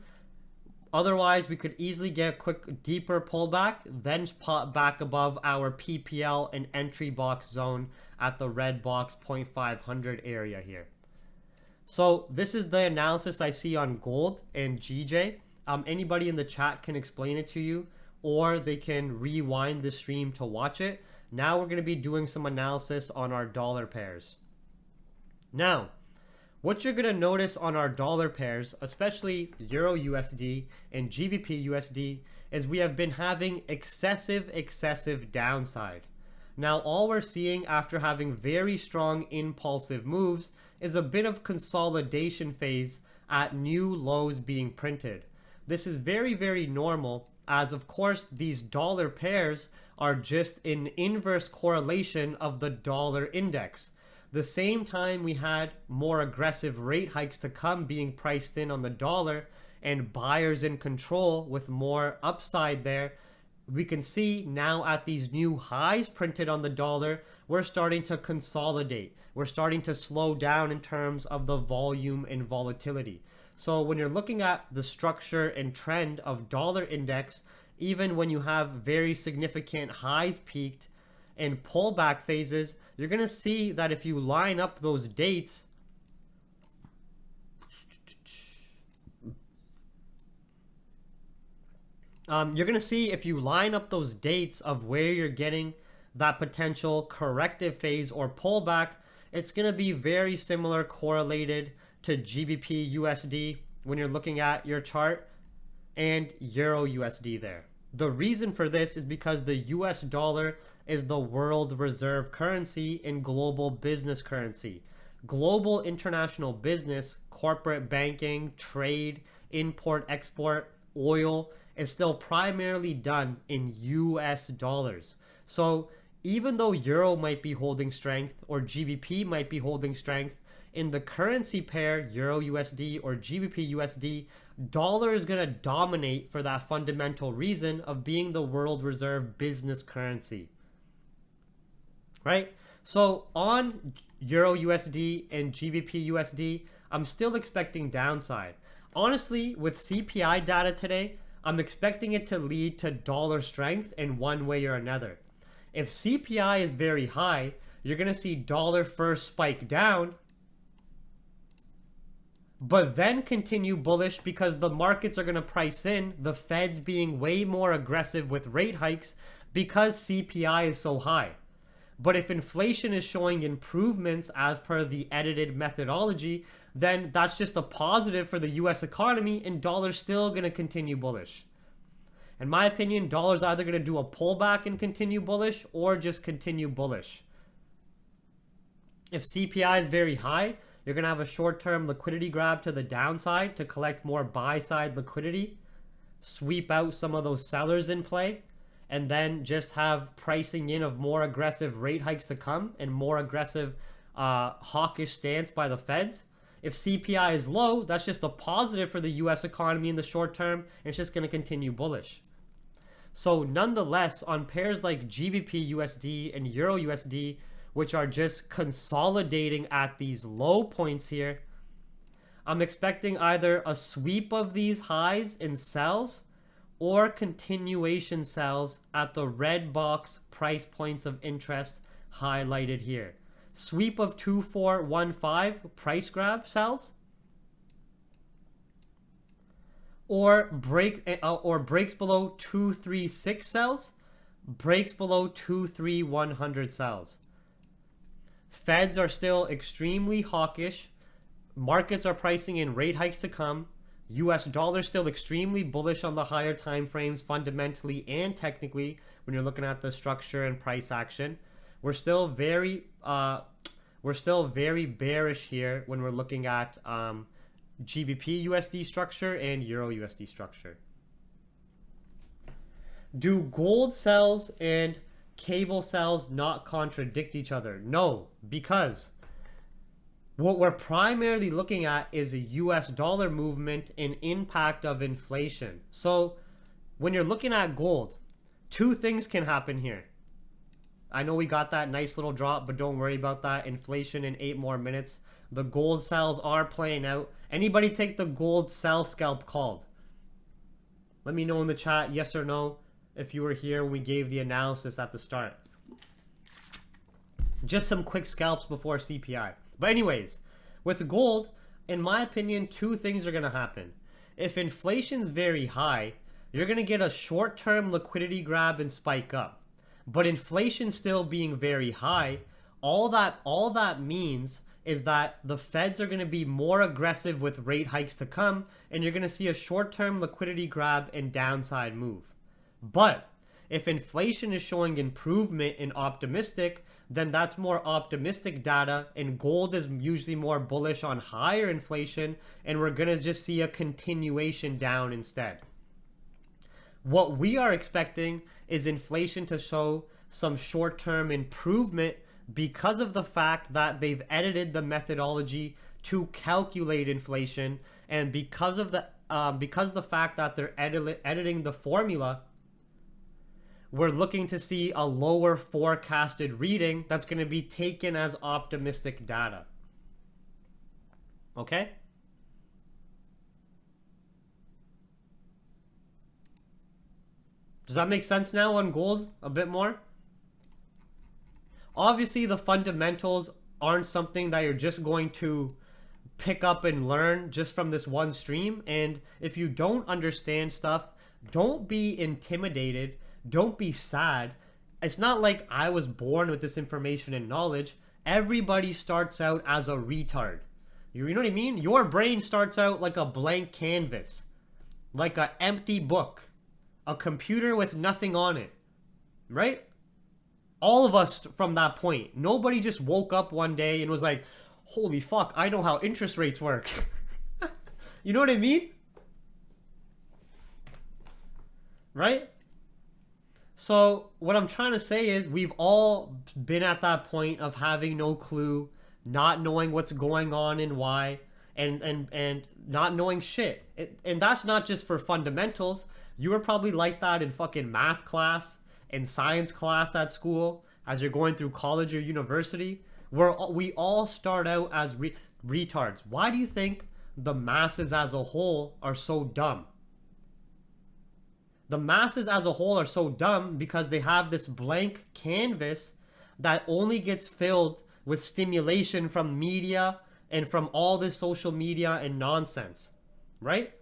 Otherwise, we could easily get a quick deeper pullback, then pop back above our PPL and entry box zone at the red box 0.500 area here. So this is the analysis I see on gold and GJ. Anybody in the chat can explain it to you, or they can rewind the stream to watch it. Now we're going to be doing some analysis on our dollar pairs. Now, what you're going to notice on our dollar pairs, especially Euro USD and GBP USD, is we have been having excessive downside. Now, all we're seeing after having very strong impulsive moves is a bit of consolidation phase at new lows being printed. This is very normal, as of course these dollar pairs are just an inverse correlation of the dollar index. The same time we had more aggressive rate hikes to come being priced in on the dollar and buyers in control with more upside there, we can see now at these new highs printed on the dollar, we're starting to consolidate. We're starting to slow down in terms of the volume and volatility. So when you're looking at the structure and trend of dollar index, even when you have very significant highs peaked and pullback phases, you're going to see that if you line up those dates, you're going to see if you line up those dates of where you're getting that potential corrective phase or pullback, it's going to be very similar correlated to GBP USD when you're looking at your chart and Euro USD there. The reason for this is because the US dollar is the world reserve currency and global business currency. Global international business, corporate banking, trade, import, export, oil is still primarily done in US dollars. So even though Euro might be holding strength or GBP might be holding strength, in the currency pair, Euro USD or GBP USD, dollar is going to dominate for that fundamental reason of being the world reserve business currency. Right? So on Euro USD and GBP USD, I'm still expecting downside. Honestly, with CPI data today, I'm expecting it to lead to dollar strength in one way or another. If CPI is very high, you're going to see dollar first spike down, but then continue bullish because the markets are going to price in the Feds being way more aggressive with rate hikes because CPI is so high. But if inflation is showing improvements as per the edited methodology, then that's just a positive for the US economy, and dollar's still going to continue bullish. In my opinion, dollar's either going to do a pullback and continue bullish or just continue bullish. If CPI is very high, you're going to have a short-term liquidity grab to the downside to collect more buy-side liquidity, sweep out some of those sellers in play, and then just have pricing in of more aggressive rate hikes to come and more aggressive hawkish stance by the Feds. If CPI is low, that's just a positive for the US economy in the short term, and it's just going to continue bullish. So nonetheless, on pairs like GBP USD and Euro USD, which are just consolidating at these low points here, I'm expecting either a sweep of these highs in sells or continuation sells at the red box price points of interest highlighted here. Sweep of 2415 price grab sells, or breaks below 236 sells, breaks below 23100 sells. Feds are still extremely hawkish. Markets are pricing in rate hikes to come. US dollar still extremely bullish on the higher time frames fundamentally and technically when you're looking at the structure and price action. We're still very bearish here when we're looking at GBP USD structure and Euro USD structure. Do gold sells and cable sells not contradict each other? No, because what we're primarily looking at is a US dollar movement and impact of inflation. So when you're looking at gold, two things can happen here. I know we got that nice little drop, but don't worry about that. Inflation in 8 more minutes. The gold sells are playing out. Anybody take the gold sell scalp called? Let me know in the chat, yes or no, if you were here when we gave the analysis at the start. Just some quick scalps before CPI. But anyways, with gold, in my opinion, two things are going to happen. If inflation's very high, you're going to get a short-term liquidity grab and spike up. But inflation still being very high, all that means is that the Feds are going to be more aggressive with rate hikes to come, and you're going to see a short-term liquidity grab and downside move. But if inflation is showing improvement and optimistic, then that's more optimistic data, and gold is usually more bullish on higher inflation, and we're going to just see a continuation down instead. What we are expecting is inflation to show some short-term improvement because of the fact that they've edited the methodology to calculate inflation, and because of the fact that they're editing the formula, we're looking to see a lower forecasted reading that's going to be taken as optimistic data. Okay? Does that make sense now on gold a bit more? Obviously, the fundamentals aren't something that you're just going to pick up and learn just from this one stream. And if you don't understand stuff, don't be intimidated. Don't be sad. It's not like I was born with this information and knowledge. Everybody starts out as a retard. You know what I mean? Your brain starts out like a blank canvas, like an empty book, a computer with nothing on it, right? All of us from that point. Nobody just woke up one day and was like, holy fuck, I know how interest rates work. You know what I mean? Right? So what I'm trying to say is we've all been at that point of having no clue, not knowing what's going on and why, and not knowing shit. And that's not just for fundamentals. You were probably like that in fucking math class, in science class at school, as you're going through college or university, where we all start out as retards. Why do you think the masses as a whole are so dumb? The masses as a whole are so dumb because they have this blank canvas that only gets filled with stimulation from media and from all this social media and nonsense, right?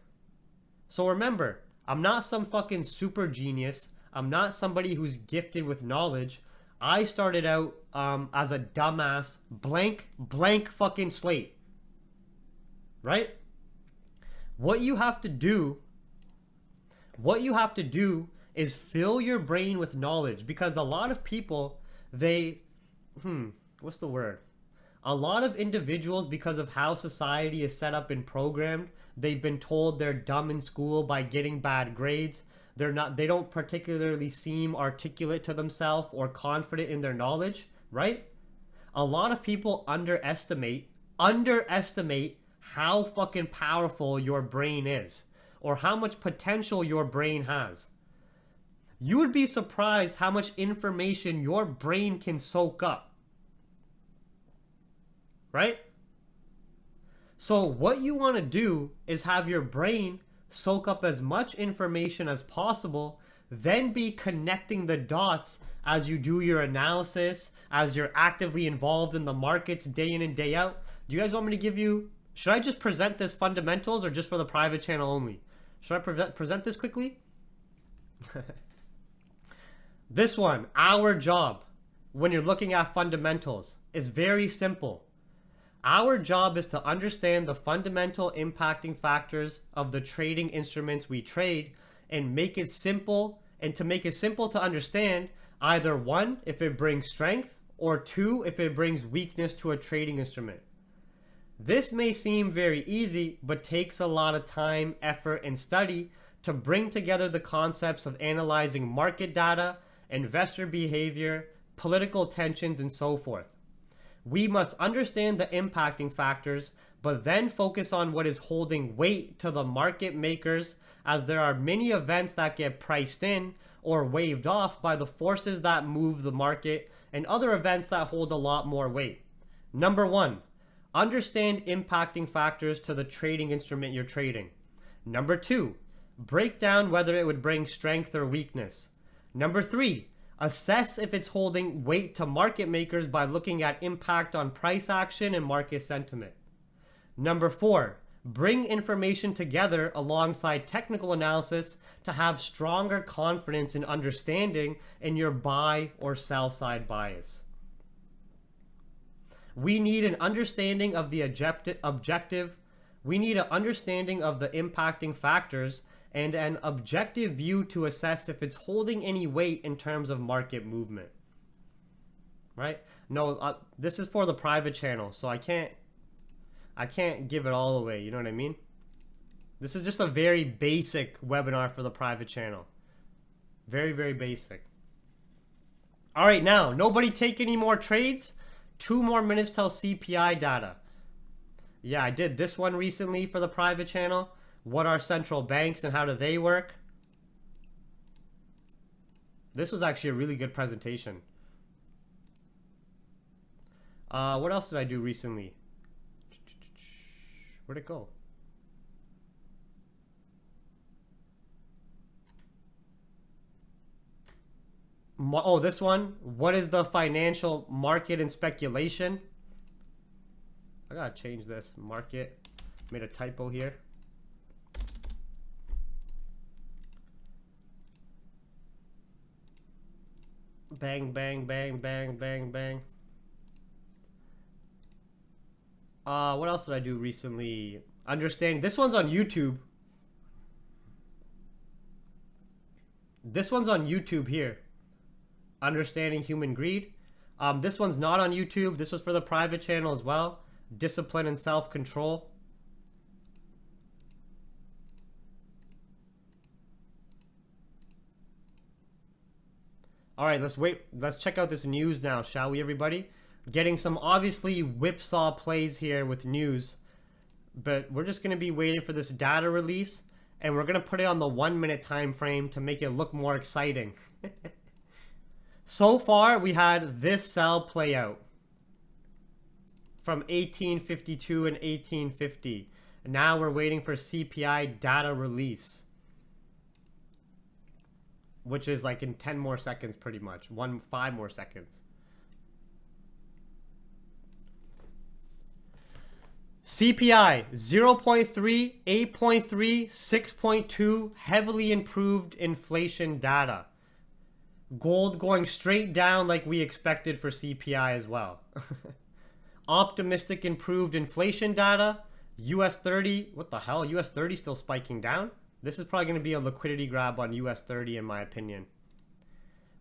So remember, I'm not some fucking super genius. I'm not somebody who's gifted with knowledge. I started out as a dumbass, blank fucking slate. Right? What you have to do is fill your brain with knowledge, because a lot of people, what's the word? A lot of individuals, because of how society is set up and programmed, they've been told they're dumb in school by getting bad grades. They don't particularly seem articulate to themselves or confident in their knowledge, right? A lot of people underestimate how fucking powerful your brain is, or how much potential your brain has. You would be surprised how much information your brain can soak up. Right? So what you want to do is have your brain soak up as much information as possible, then be connecting the dots as you do your analysis, as you're actively involved in the markets day in and day out. Do you guys want me to give you, should I just present this fundamentals or just for the private channel only? Should I present this quickly? This one, our job, when you're looking at fundamentals, is very simple. Our job is to understand the fundamental impacting factors of the trading instruments we trade, and make it simple, and to make it simple to understand, either one, if it brings strength, or two, if it brings weakness to a trading instrument. This may seem very easy, but takes a lot of time, effort, and study to bring together the concepts of analyzing market data, investor behavior, political tensions, and so forth. We must understand the impacting factors, but then focus on what is holding weight to the market makers, as there are many events that get priced in or waved off by the forces that move the market, and other events that hold a lot more weight. Number one, understand impacting factors to the trading instrument you're trading. Number two, break down whether it would bring strength or weakness. Number three, assess if it's holding weight to market makers by looking at impact on price action and market sentiment. Number four, bring information together alongside technical analysis to have stronger confidence in understanding in your buy or sell side bias. We need an understanding of the objective. We need an understanding of the impacting factors and an objective view to assess if it's holding any weight in terms of market movement. Right? No, this is for the private channel, so I can't give it all away, you know what I mean? This is just a very basic webinar for the private channel. Very, very basic. All right, now, nobody take any more trades. 2 more minutes till CPI data. Yeah, I did this one recently for the private channel. What are central banks and how do they work? This was actually a really good presentation. What else did I do recently? Where'd it go? Oh, this one. What is the financial market and speculation? I gotta change this. Market. Made a typo here. Bang, bang, bang, bang, bang, bang. What else did I do recently? Understanding. This one's on YouTube. This one's on YouTube here. Understanding human greed. This one's not on YouTube. This was for the private channel as well. Discipline and self-control. All right, let's wait. Let's check out this news now, shall we, everybody? Getting some obviously whipsaw plays here with news, but we're just going to be waiting for this data release, and we're going to put it on the 1 minute time frame to make it look more exciting. So far, we had this sell play out from 1852 and 1850. Now we're waiting for CPI data release, which is like in 10 more seconds pretty much. 5 more seconds. CPI 0.3, 8.3, 6.2 heavily improved inflation data. Gold going straight down like we expected for CPI as well. Optimistic improved inflation data. US 30, what the hell? US 30 still spiking down? This is probably going to be a liquidity grab on US 30 in my opinion.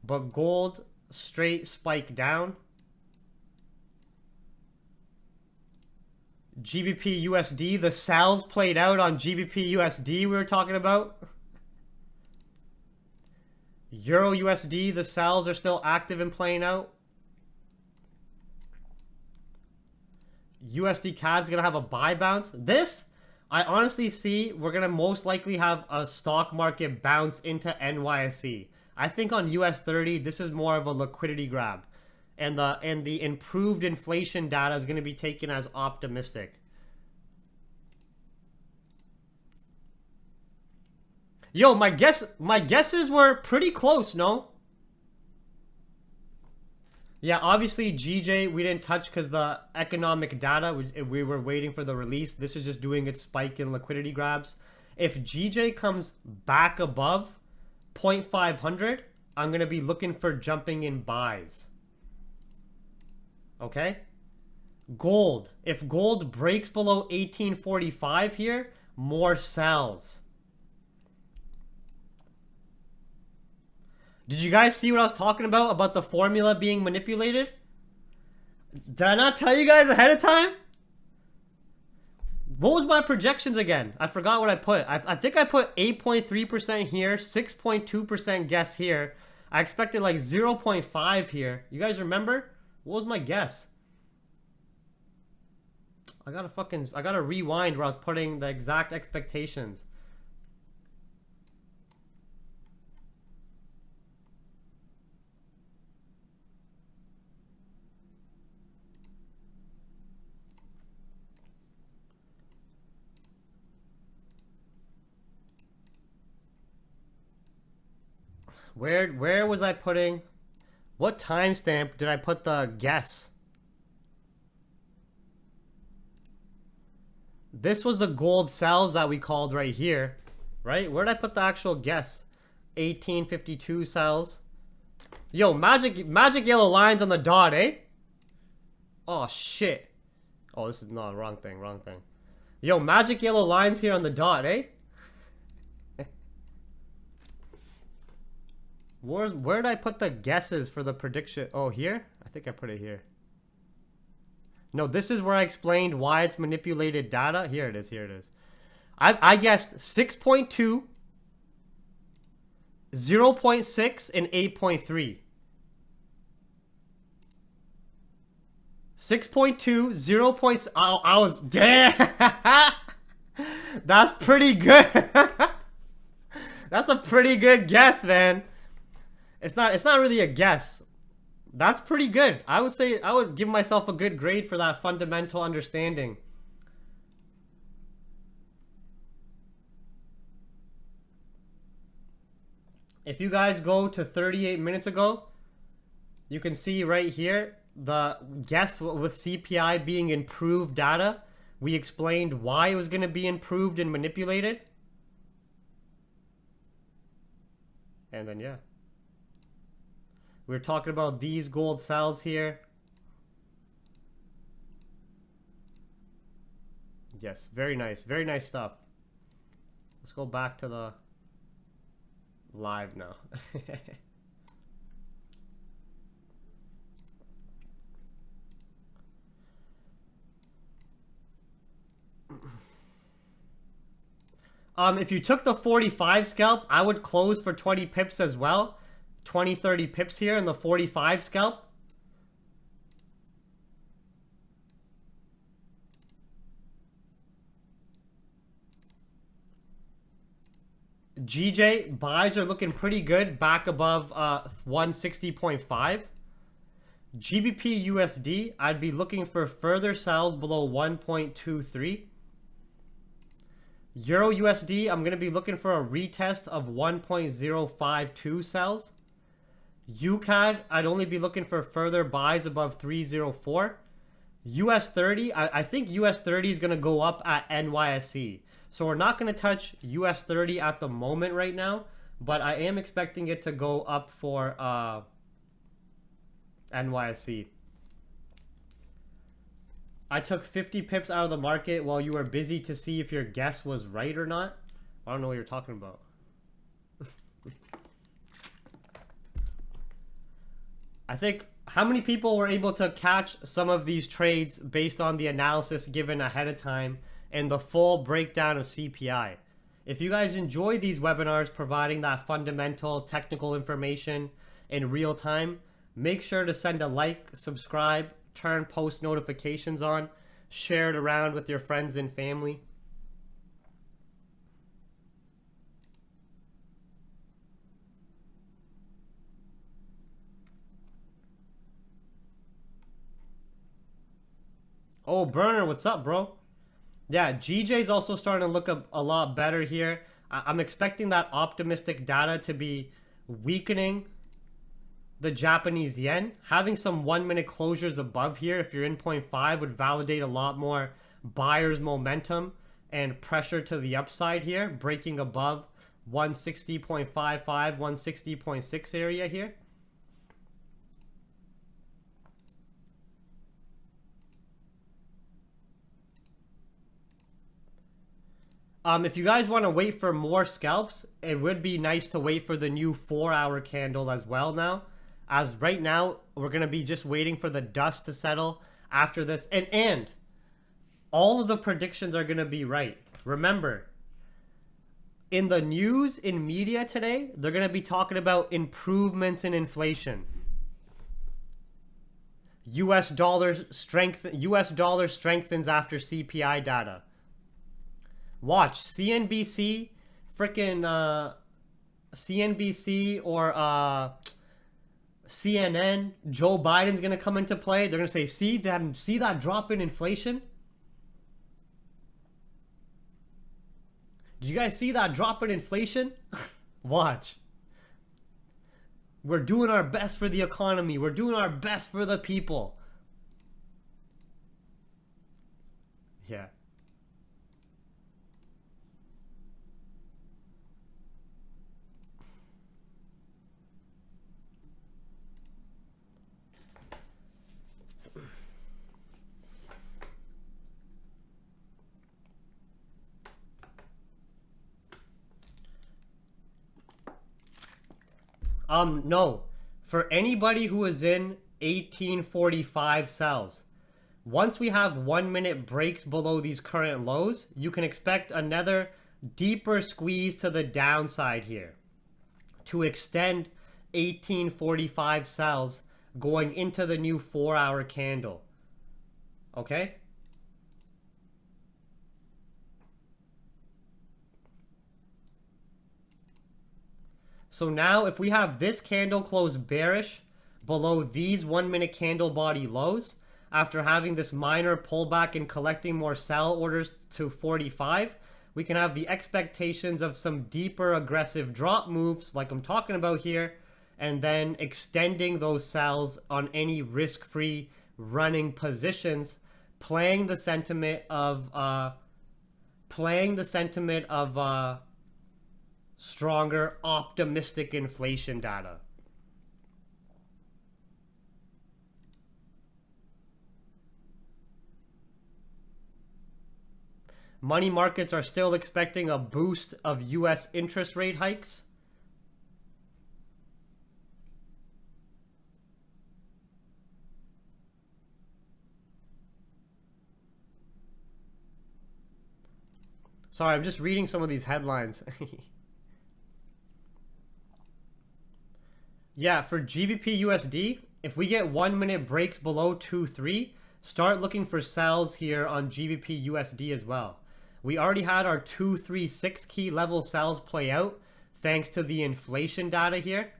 But gold straight spike down. GBP USD, the sells played out on GBP USD we were talking about. Euro USD, the sells are still active and playing out. USD CAD's gonna have a buy bounce. This, I honestly see we're gonna most likely have a stock market bounce into NYSE. I think on US 30, this is more of a liquidity grab. And the improved inflation data is gonna be taken as optimistic. Yo, my guesses were pretty close, no? Yeah, obviously GJ we didn't touch because the economic data, we were waiting for the release. This is just doing its spike in liquidity grabs. If GJ comes back above 0.500, I'm going to be looking for jumping in buys. Okay? Gold. If gold breaks below 1845 here, more sells. Did you guys see what I was talking about the formula being manipulated? Did I not tell you guys ahead of time? What was my projections again? I forgot what I put. I think I put 8.3% here, 6.2% guess here. I expected like 0.5 here. You guys remember? What was my guess? I gotta rewind where I was putting the exact expectations. Where was I putting? What timestamp did I put the guess? This was the gold sells that we called right here, right? Where did I put the actual guess? 1852 sells. Yo, magic yellow lines on the dot, eh? Oh shit. Oh, this is not wrong thing. Yo, magic yellow lines here on the dot, eh? Where did I put the guesses for the prediction? Oh, here? I think I put it here. No, this is where I explained why it's manipulated data. Here it is. I guessed 6.2, 0.6, and 8.3. 6.2, 0. I was, damn! That's pretty good. That's a pretty good guess, man. It's not really a guess. That's pretty good. I would say I would give myself a good grade for that fundamental understanding. If you guys go to 38 minutes ago, you can see right here the guess with CPI being improved data. We explained why it was going to be improved and manipulated. And then, yeah. We're talking about these gold sells here. Yes, very nice stuff. Let's go back to the live now. If you took the 45 scalp, I would close for 20 pips as well. 20, 30 pips here in the 45 scalp. GJ buys are looking pretty good, back above 160.5. GBP USD, I'd be looking for further sells below 1.23. Euro USD, I'm going to be looking for a retest of 1.052 sells. UCAD, I'd only be looking for further buys above 304. US 30, I think US 30 is going to go up at NYSE. So we're not going to touch US 30 at the moment right now. but I am expecting it to go up for NYSE. I took 50 pips out of the market while you were busy to see if your guess was right or not. I don't know what you're talking about. I think, how many people were able to catch some of these trades based on the analysis given ahead of time and the full breakdown of CPI? If you guys enjoy these webinars providing that fundamental technical information in real time, make sure to send a like, subscribe, turn post notifications on, share it around with your friends and family. Oh, Burner, what's up, bro? Yeah, GJ's also starting to look a lot better here. I'm expecting that optimistic data to be weakening the Japanese yen. Having some 1 minute closures above here, if you're in 0.5, would validate a lot more buyer's momentum and pressure to the upside here, breaking above 160.55, 160.6 area here. If you guys want to wait for more scalps, it would be nice to wait for the new 4-hour candle as well now. As right now, we're going to be just waiting for the dust to settle after this. And all of the predictions are going to be right. Remember, in the news, in media today, they're going to be talking about improvements in inflation. US dollar strengthens after CPI data. Watch CNBC, freaking CNBC or CNN. Joe Biden's gonna come into play. They're gonna say, see that drop in inflation? Do you guys see that drop in inflation? Watch. We're doing our best for the economy. We're doing our best for the people. Yeah. No. For anybody who is in 1845 sells, once we have 1 minute breaks below these current lows, you can expect another deeper squeeze to the downside here to extend 1845 sells going into the new 4-hour candle. Okay? So now if we have this candle close bearish below these 1 minute candle body lows, after having this minor pullback and collecting more sell orders to 45, we can have the expectations of some deeper aggressive drop moves like I'm talking about here, and then extending those sells on any risk-free running positions, playing the sentiment of stronger optimistic inflation data. Money markets are still expecting a boost of US interest rate hikes. Sorry, I'm just reading some of these headlines. Yeah, for GBP USD, if we get 1 minute breaks below 2.3, start looking for sells here on GBP USD as well. We already had our 236 key level sells play out thanks to the inflation data here.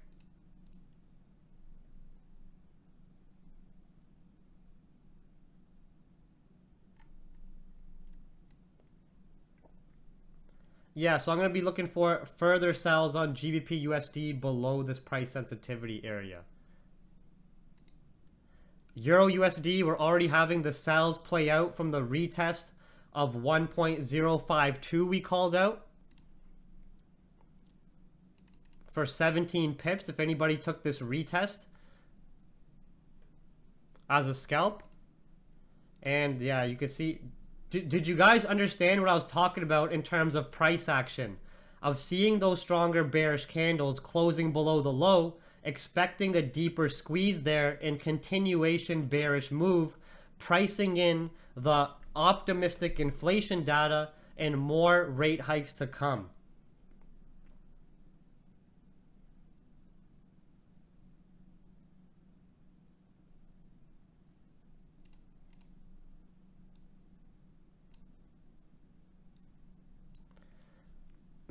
Yeah, so I'm going to be looking for further sells on GBP USD below this price sensitivity area. Euro USD, we're already having the sells play out from the retest of 1.052 we called out. for 17 pips if anybody took this retest as a scalp. And yeah, you can see, did you guys understand what I was talking about in terms of price action? Of seeing those stronger bearish candles closing below the low, expecting a deeper squeeze there and continuation bearish move, pricing in the optimistic inflation data and more rate hikes to come.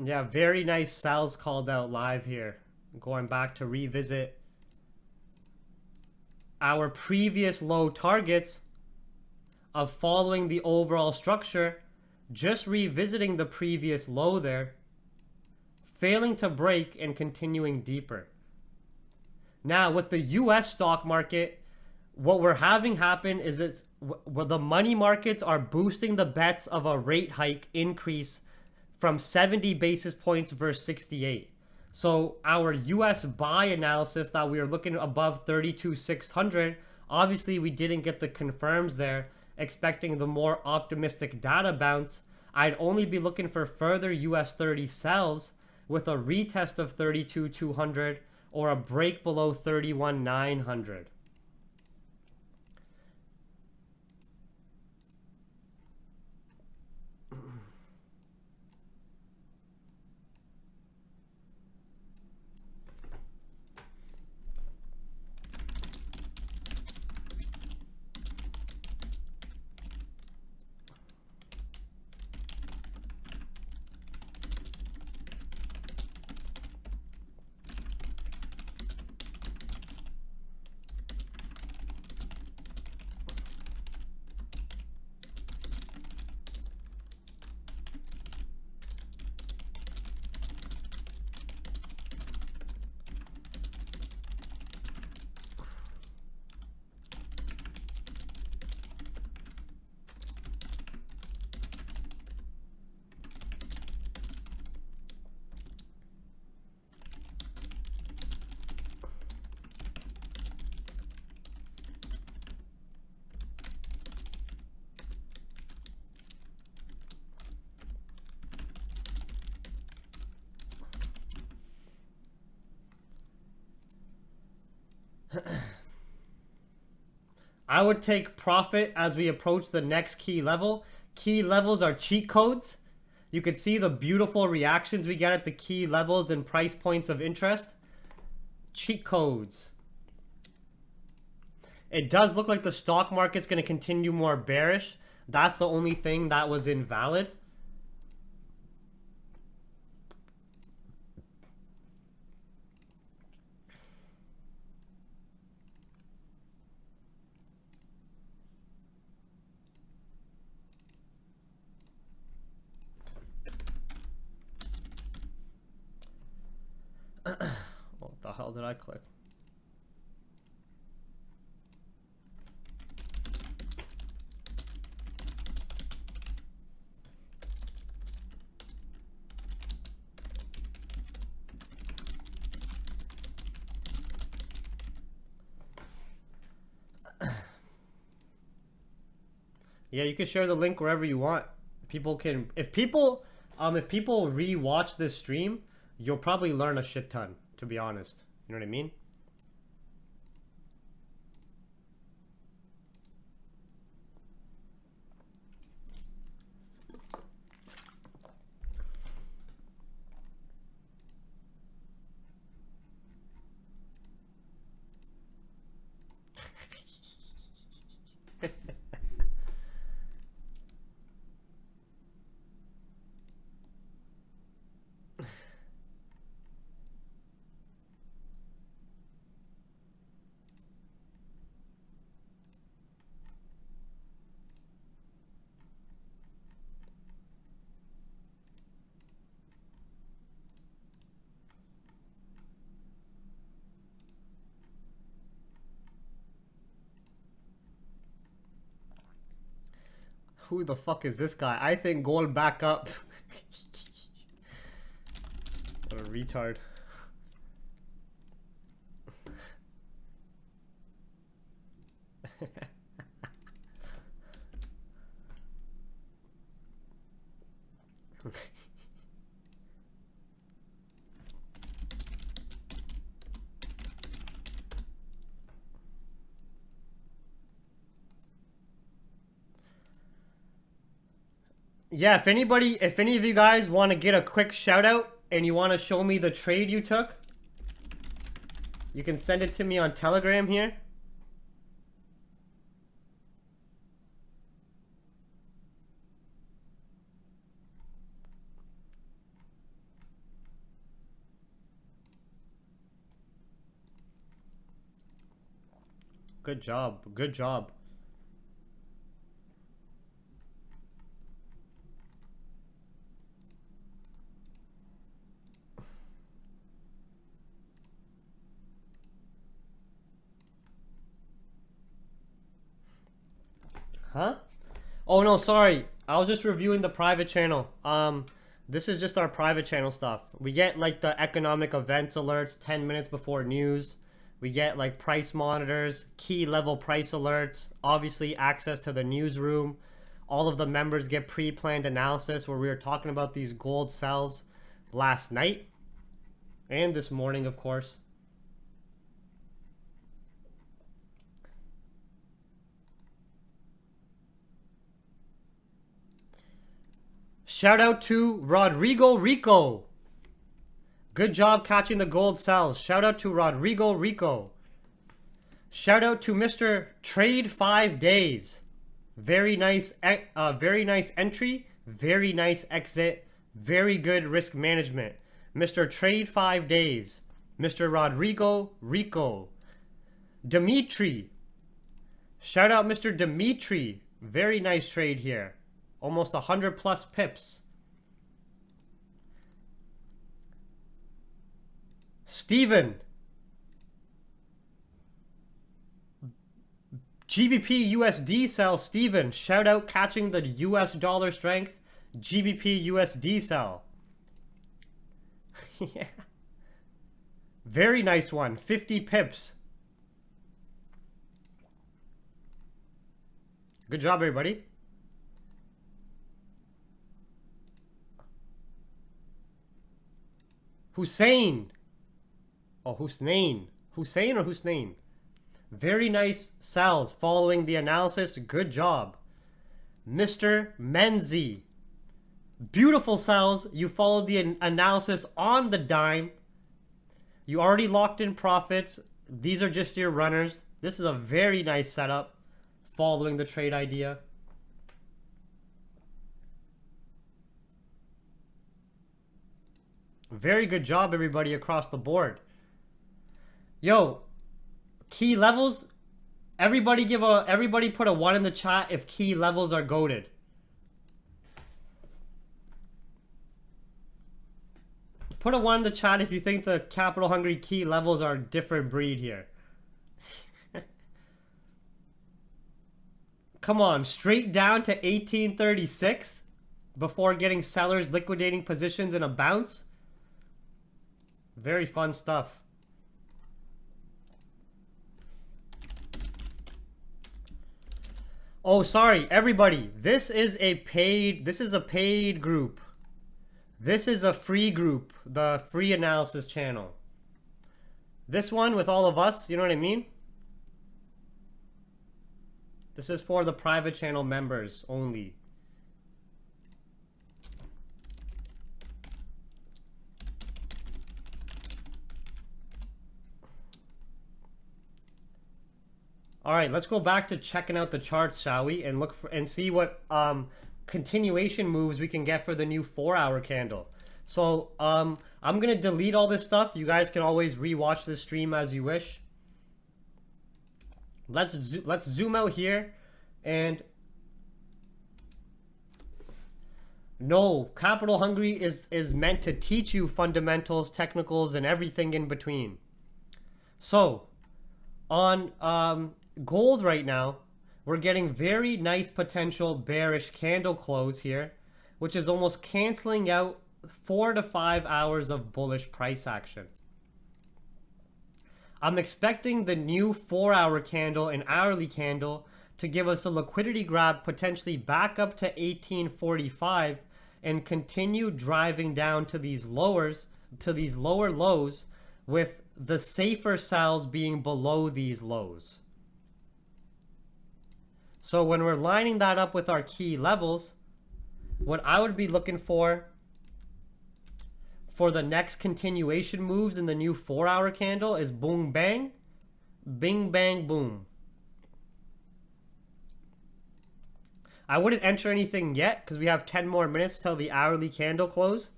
Yeah, very nice sells called out live here. Going back to revisit our previous low targets of following the overall structure, just revisiting the previous low there, failing to break and continuing deeper. Now with the US stock market, what we're having happen is the money markets are boosting the bets of a rate hike increase from 70 basis points versus 68. So our US buy analysis that we were looking above 32,600, obviously we didn't get the confirms there, expecting the more optimistic data bounce. I'd only be looking for further US 30 sells with a retest of 32,200 or a break below 31,900. I would take profit as we approach the next key level. Key levels are cheat codes. You can see the beautiful reactions we get at the key levels and price points of interest. Cheat codes. It does look like the stock market's going to continue more bearish. That's the only thing that was invalid. What the hell did I click? Yeah, you can share the link wherever you want. People can, if people re-watch this stream, you'll probably learn a shit ton, to be honest. You know what I mean? Who the fuck is this guy? I think gold back up. What a retard. Yeah, if any of you guys want to get a quick shout out and you want to show me the trade you took, you can send it to me on Telegram here. Good job. Good job. Huh? Oh no, sorry. I was just reviewing the private channel. This is just our private channel stuff. We get like the economic events alerts 10 minutes before news. We get like price monitors, key level price alerts, obviously access to the newsroom. All of the members get pre-planned analysis where we were talking about these gold sells last night and this morning, of course. Shout out to Rodrigo Rico. Good job catching the gold sells. Shout out to Rodrigo Rico. Shout out to Mr. Trade 5 Days. Very nice entry, very nice exit, very good risk management. Mr. Trade 5 Days. Mr. Rodrigo Rico. Dimitri. Shout out Mr. Dimitri. Very nice trade here. Almost 100 plus pips. Steven. GBP USD sell. Steven. Shout out catching the US dollar strength. GBP USD sell. Yeah. Very nice one. 50 pips. Good job, everybody. Hussein. Oh, Hussein. Hussein or Hussein? Very nice sells following the analysis. Good job. Mr. Menzi. Beautiful sells. You followed the analysis on the dime. You already locked in profits. These are just your runners. This is a very nice setup following the trade idea. Very good job, everybody, across the board. Yo, key levels. Everybody put a 1 in the chat if key levels are goated. Put a 1 in the chat if you think the capital hungry key levels are a different breed here. Come on, straight down to 1836 before getting sellers liquidating positions in a bounce. Very fun stuff. Oh, sorry, everybody. This is a paid group. This is a free group, the free analysis channel. This one with all of us, you know what I mean? This is for the private channel members only. All right, let's go back to checking out the charts, shall we? And look for and see what continuation moves we can get for the new 4-hour candle. So I'm gonna delete all this stuff. You guys can always rewatch this stream as you wish. Let's zoom out here, and no, Capital Hungry is meant to teach you fundamentals, technicals, and everything in between. So on gold right now, we're getting very nice potential bearish candle close here, which is almost canceling out 4 to 5 hours of bullish price action. I'm expecting the new 4-hour candle and hourly candle to give us a liquidity grab potentially back up to 1845 and continue driving down to these lower lows, with the safer sells being below these lows. So when we're lining that up with our key levels, what I would be looking for the next continuation moves in the new 4-hour candle is boom bang, bing bang boom. I wouldn't enter anything yet because we have 10 more minutes till the hourly candle close,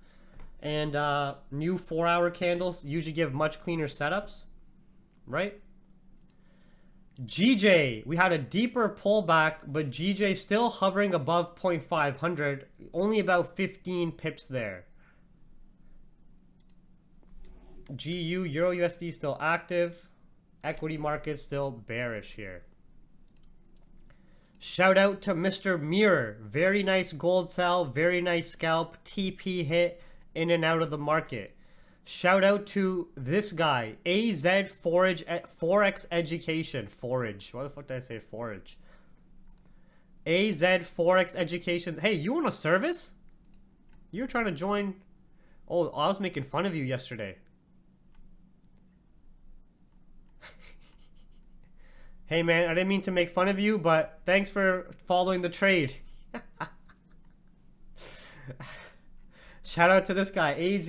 and new 4-hour candles usually give much cleaner setups, right? GJ, we had a deeper pullback, but GJ still hovering above 0.500, only about 15 pips there. GU, Euro USD still active. Equity market still bearish here. Shout out to Mr. Mirror. Very nice gold sell, very nice scalp, TP hit, in and out of the market. Shout out to this guy, AZ Forex Education. Forage. Why the fuck did I say forage? AZ Forex Education. Hey, you want a service? You were trying to join. Oh, I was making fun of you yesterday. Hey man, I didn't mean to make fun of you, but thanks for following the trade. Shout out to this guy, AZ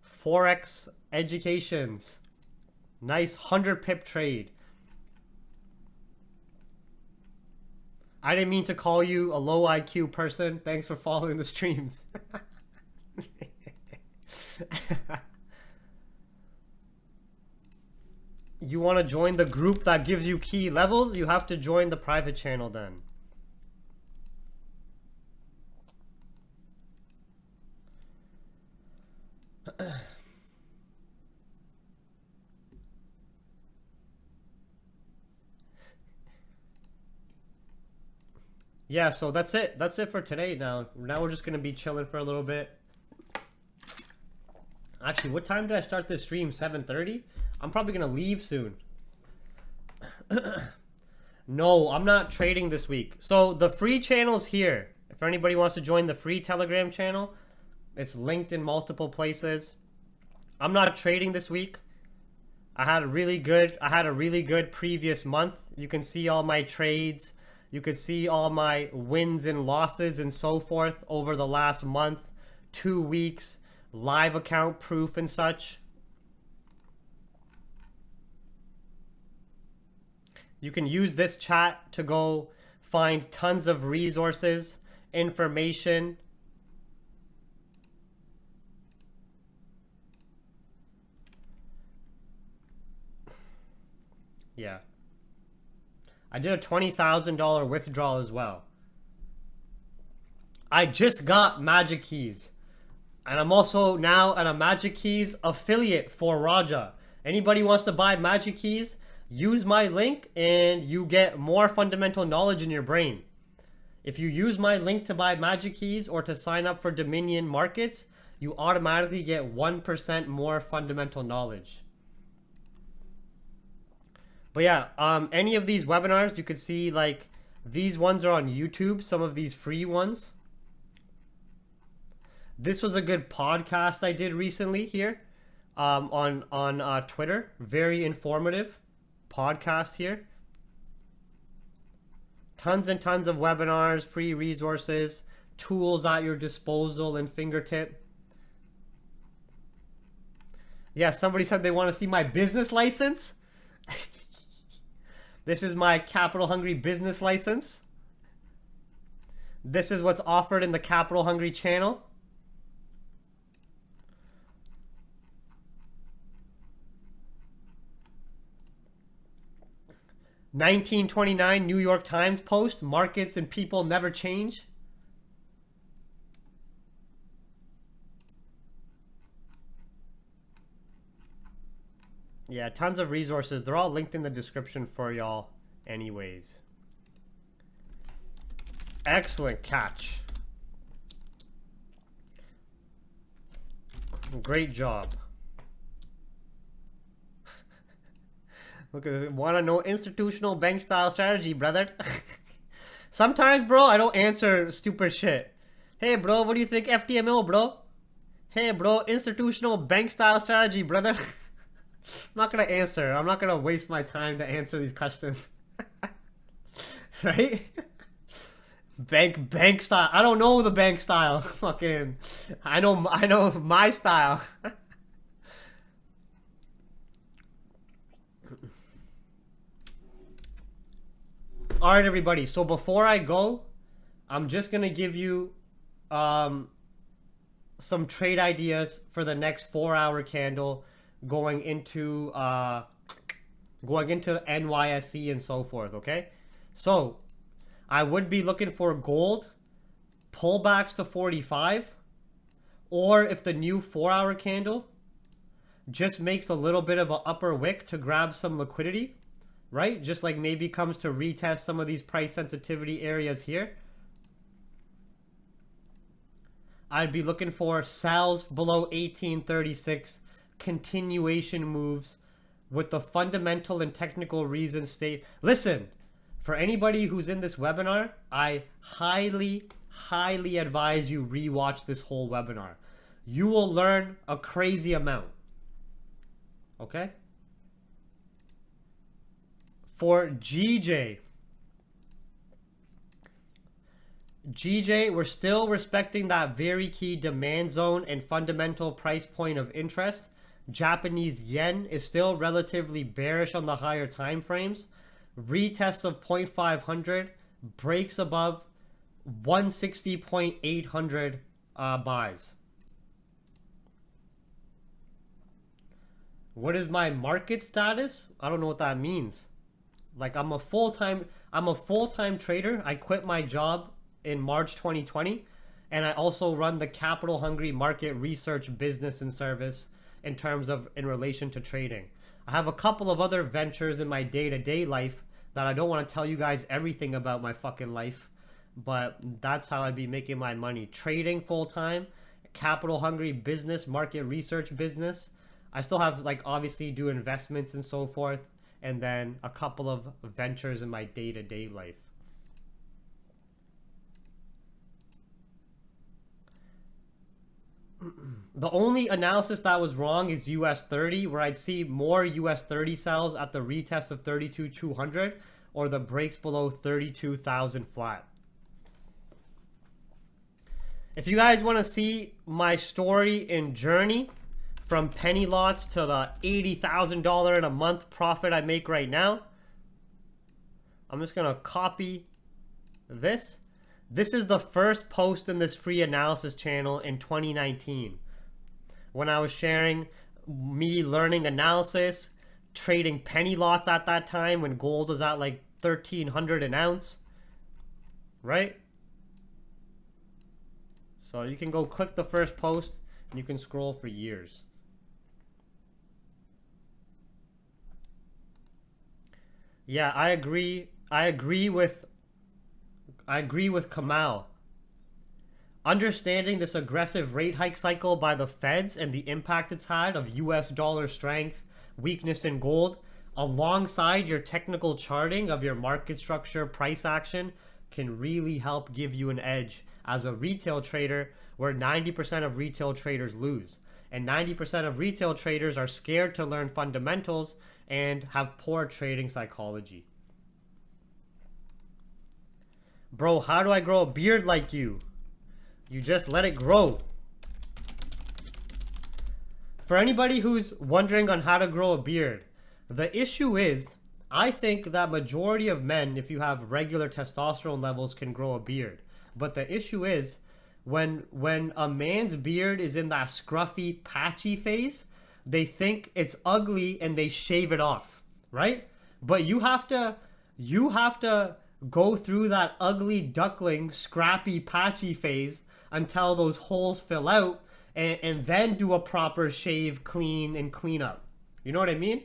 Forex Educations. Nice 100 pip trade. I didn't mean to call you a low IQ person. Thanks for following the streams. You want to join the group that gives you key levels? You have to join the private channel then. Yeah, so that's it. That's it for today now. Now we're just going to be chilling for a little bit. Actually, what time did I start this stream? 7:30? I'm probably going to leave soon. No, I'm not trading this week. So the free channel's here. If anybody wants to join the free Telegram channel, it's linked in multiple places. I'm not trading this week. I had a really good previous month. You can see all my trades. You could see all my wins and losses and so forth over the last month, 2 weeks, live account proof and such. You can use this chat to go find tons of resources, information. Yeah. I did a $20,000 withdrawal as well. I just got Magickeys. And I'm also now a Magickeys affiliate for Raja. Anybody wants to buy Magickeys, use my link and you get more fundamental knowledge in your brain. If you use my link to buy Magickeys or to sign up for Dominion Markets, you automatically get 1% more fundamental knowledge. But yeah, any of these webinars, you could see like these ones are on YouTube, some of these free ones. This was a good podcast I did recently here on Twitter. Very informative podcast here. Tons and tons of webinars, free resources, tools at your disposal and fingertip. Yeah, somebody said they want to see my business license. This is my Capital Hungry business license. This is what's offered in the Capital Hungry channel. $19.29 New York Times post, markets and people never change. Yeah, tons of resources. They're all linked in the description for y'all anyways. Excellent catch. Great job. Look at this. Want to know institutional bank style strategy, brother? Sometimes, bro, I don't answer stupid shit. Hey, bro, what do you think FTMO, bro? Hey, bro, institutional bank style strategy, brother. I'm not gonna answer. I'm not gonna waste my time to answer these questions. Right? Bank style. I don't know the bank style. Fucking, I know my style. All right, everybody. So before I go, I'm just gonna give you some trade ideas for the next 4-hour candle going into NYSE and so forth. Okay, so I would be looking for gold pullbacks to 45, or if the new 4-hour candle just makes a little bit of an upper wick to grab some liquidity, right? Just like maybe comes to retest some of these price sensitivity areas here. I'd be looking for sells below 1836, continuation moves with the fundamental and technical reasons state. Listen, for anybody who's in this webinar, I highly advise you rewatch this whole webinar. You will learn a crazy amount. Okay? For GJ, we're still respecting that very key demand zone and fundamental price point of interest. Japanese yen is still relatively bearish on the higher time frames. Retest of 0.500 breaks above 160.800 buys. What is my market status? I don't know what that means. Like I'm a full-time trader. I quit my job in March 2020, and I also run the Capital Hungry market research business and service in relation to trading. I have a couple of other ventures in my day-to-day life that I don't want to tell you guys everything about my fucking life, but that's how I'd be making my money. Trading full-time, Capital Hungry business, market research business. I still have, like, obviously do investments and so forth, and then a couple of ventures in my day-to-day life. The only analysis that was wrong is US 30, where I'd see more US 30 sells at the retest of 32,200 or the breaks below 32,000 flat. If you guys want to see my story in journey from penny lots to the $80,000 in a month profit I make right now, I'm just going to copy this. This is the first post in this free analysis channel in 2019 when I was sharing me learning analysis, trading penny lots at that time when gold was at like 1,300 an ounce, right? So you can go click the first post and you can scroll for years. Yeah, I agree with Kamal. Understanding this aggressive rate hike cycle by the Feds and the impact it's had of US dollar strength, weakness in gold, alongside your technical charting of your market structure, price action, can really help give you an edge as a retail trader, where 90% of retail traders lose. And 90% of retail traders are scared to learn fundamentals and have poor trading psychology. Bro, how do I grow a beard like you? You just let it grow. For anybody who's wondering on how to grow a beard, the issue is, I think that majority of men, if you have regular testosterone levels, can grow a beard. But the issue is, when a man's beard is in that scruffy, patchy phase, they think it's ugly and they shave it off, right? But you have to go through that ugly duckling, scrappy, patchy phase until those holes fill out, and then do a proper shave, clean, and clean up. You know what I mean?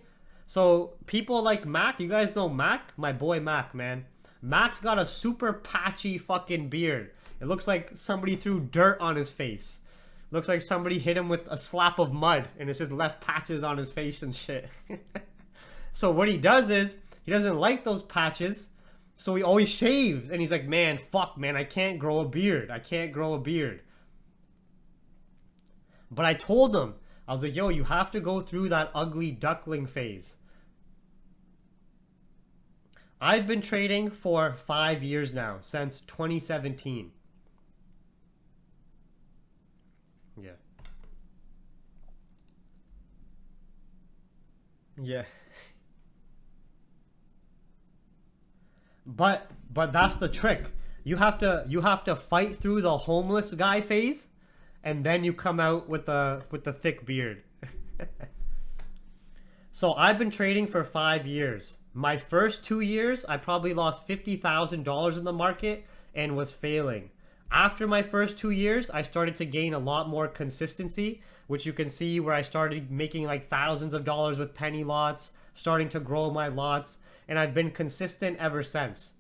So people like Mac, you guys know Mac? My boy Mac, man. Mac's got a super patchy fucking beard. It looks like somebody threw dirt on his face. Looks like somebody hit him with a slap of mud and it's just left patches on his face and shit. So what he does is, he doesn't like those patches, So he always shaves. And he's like, man, fuck, man, I can't grow a beard. I can't grow a beard. But I told him, I was like, yo, you have to go through that ugly duckling phase. I've been trading for 5 years now, since 2017. Yeah. Yeah. But that's the trick. You have to fight through the homeless guy phase, and then you come out with the thick beard. So I've been trading for 5 years. My first 2 years, I probably lost $50,000 in the market and was failing. After my first 2 years, I started to gain a lot more consistency, which you can see where I started making like thousands of dollars with penny lots, starting to grow my lots, and I've been consistent ever since.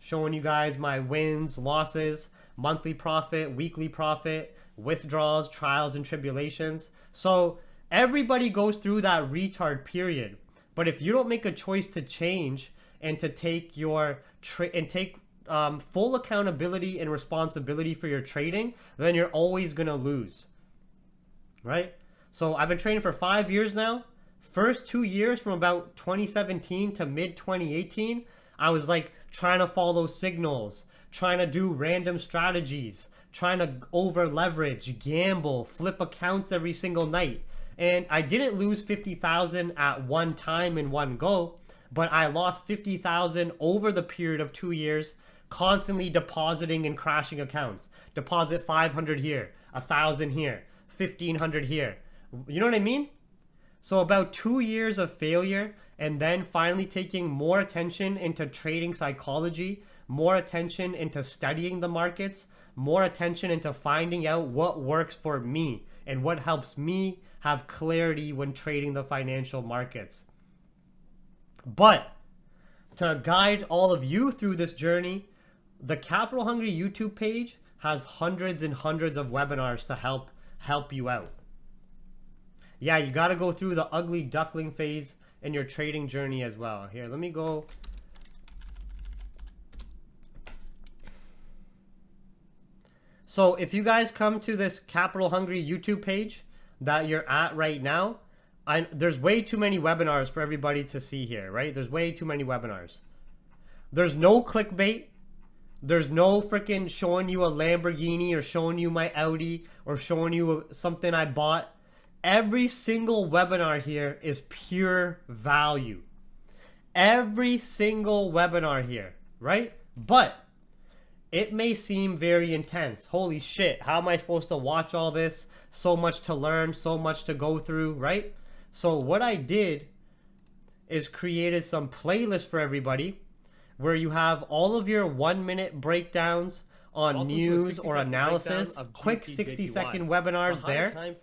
Showing you guys my wins, losses, monthly profit, weekly profit, withdrawals, trials, and tribulations. So everybody goes through that retard period. But if you don't make a choice to change and to take your full accountability and responsibility for your trading, then you're always gonna lose, right? So I've been trading for 5 years now. First 2 years, from about 2017 to mid 2018, I was like trying to follow signals, trying to do random strategies, trying to over leverage, gamble, flip accounts every single night. And I didn't lose 50,000 at one time in one go, but I lost 50,000 over the period of 2 years, constantly depositing and crashing accounts. Deposit 500 here, 1,000 here, 1,500 here. You know what I mean? So about 2 years of failure, and then finally taking more attention into trading psychology, more attention into studying the markets, more attention into finding out what works for me and what helps me have clarity when trading the financial markets. But to guide all of you through this journey, the Capital Hungry YouTube page has hundreds and hundreds of webinars to help you out. Yeah, you got to go through the ugly duckling phase in your trading journey as well. Here, let me go. So if you guys come to this Capital Hungry YouTube page that you're at right now, there's way too many webinars for everybody to see here, right? There's way too many webinars. There's no clickbait. There's no freaking showing you a Lamborghini or showing you my Audi or showing you something I bought. Every single webinar here is pure value. Every single webinar here, right? But it may seem very intense. Holy shit, how am I supposed to watch all this? So much to learn, so much to go through, right? So what I did is created some playlists for everybody where you have all of your 1-minute breakdowns on news or analysis, quick 60-second webinars there,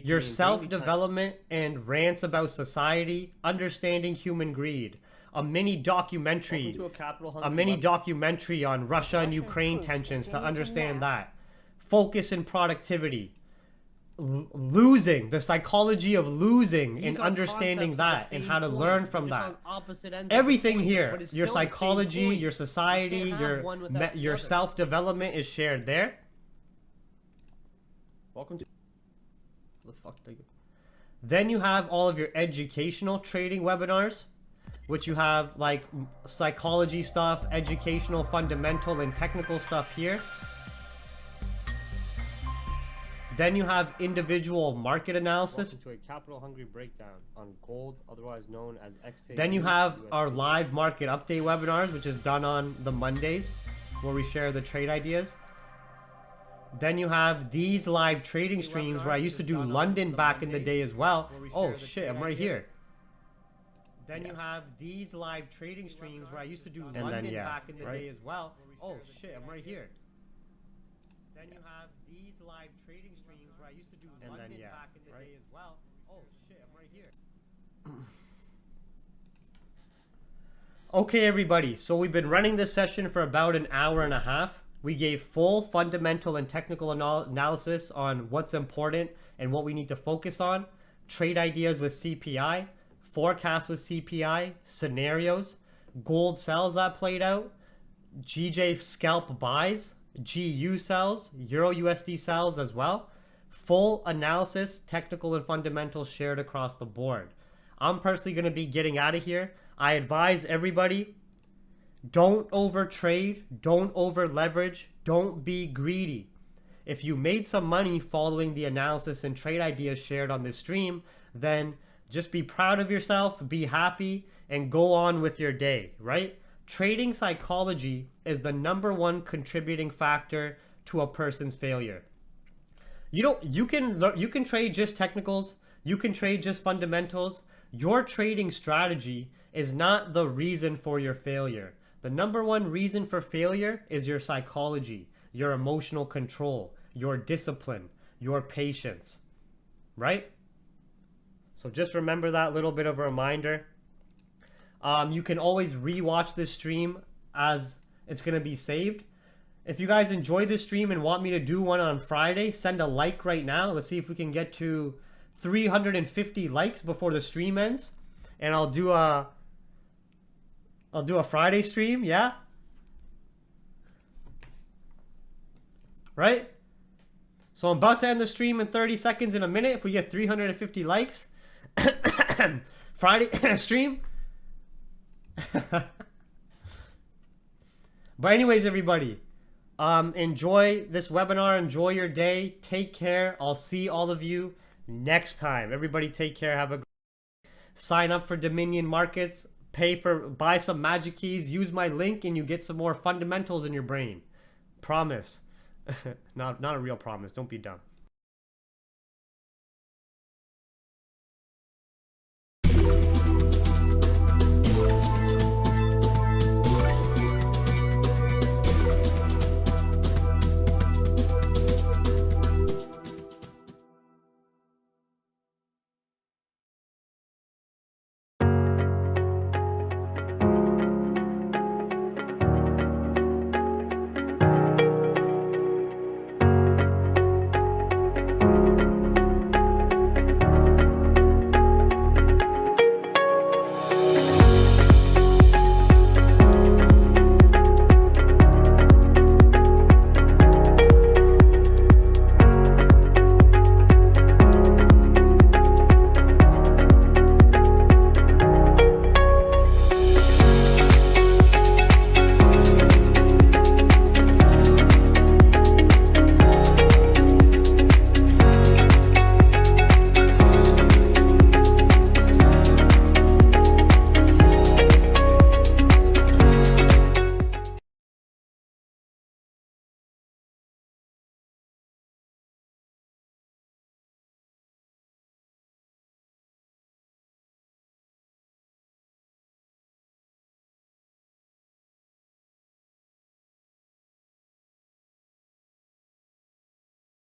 your self-development and rants about society, understanding human greed, a mini documentary on Russia and Ukraine tensions to understand that, focus and productivity, losing, the psychology of losing and understanding that and how to learn from that. Everything here, your psychology, your society, your self-development is shared there. Welcome to the fuck. Then you have all of your educational trading webinars, which you have like psychology stuff, educational, fundamental, and technical stuff here. Then you have individual market analysis. Welcome to a capital hungry breakdown on gold, otherwise known as XA. Then you have our live market update webinars, which is done on the Mondays, where we share the trade ideas. Then you have these live trading streams where I used to do London back in the day as well. Oh shit, I'm right here. Then you have these live trading streams where I used to do London back in the day as well. Oh shit, I'm right here. Then you have these live trading streams where I used to do London back in the day as well. Oh shit, I'm right here. Okay, everybody. So we've been running this session for about an hour and a half. We gave full fundamental and technical analysis on what's important and what we need to focus on, trade ideas with CPI, forecast with CPI, scenarios. gold sells that played out, GJ scalp buys, GU sells, Euro USD sells as well. Full analysis, technical and fundamentals shared across the board. I'm personally going to be getting out of here. I advise everybody, don't over trade, don't over leverage, don't be greedy. If you made some money following the analysis and trade ideas shared on this stream, then just be proud of yourself, be happy, and go on with your day, right? Trading psychology is the #1 contributing factor to a person's failure. You can trade just technicals, you can trade just fundamentals. Your trading strategy is not the reason for your failure. The #1 reason for failure is your psychology, your emotional control, your discipline, your patience, right? So just remember that little bit of a reminder. You can always rewatch this stream as it's going to be saved. If you guys enjoy this stream and want me to do one on Friday, send a like right now. Let's see if we can get to 350 likes before the stream ends. And I'll do a Friday stream, yeah? Right? So I'm about to end the stream in 30 seconds in a minute. If we get 350 likes, Friday stream. But anyways, everybody, enjoy this webinar. Enjoy your day. Take care. I'll see all of you next time. Everybody take care. Have a great day. Sign up for Dominion Markets. Buy some Magickeys. Use my link and you get some more fundamentals in your brain. Promise. Not a real promise. Don't be dumb.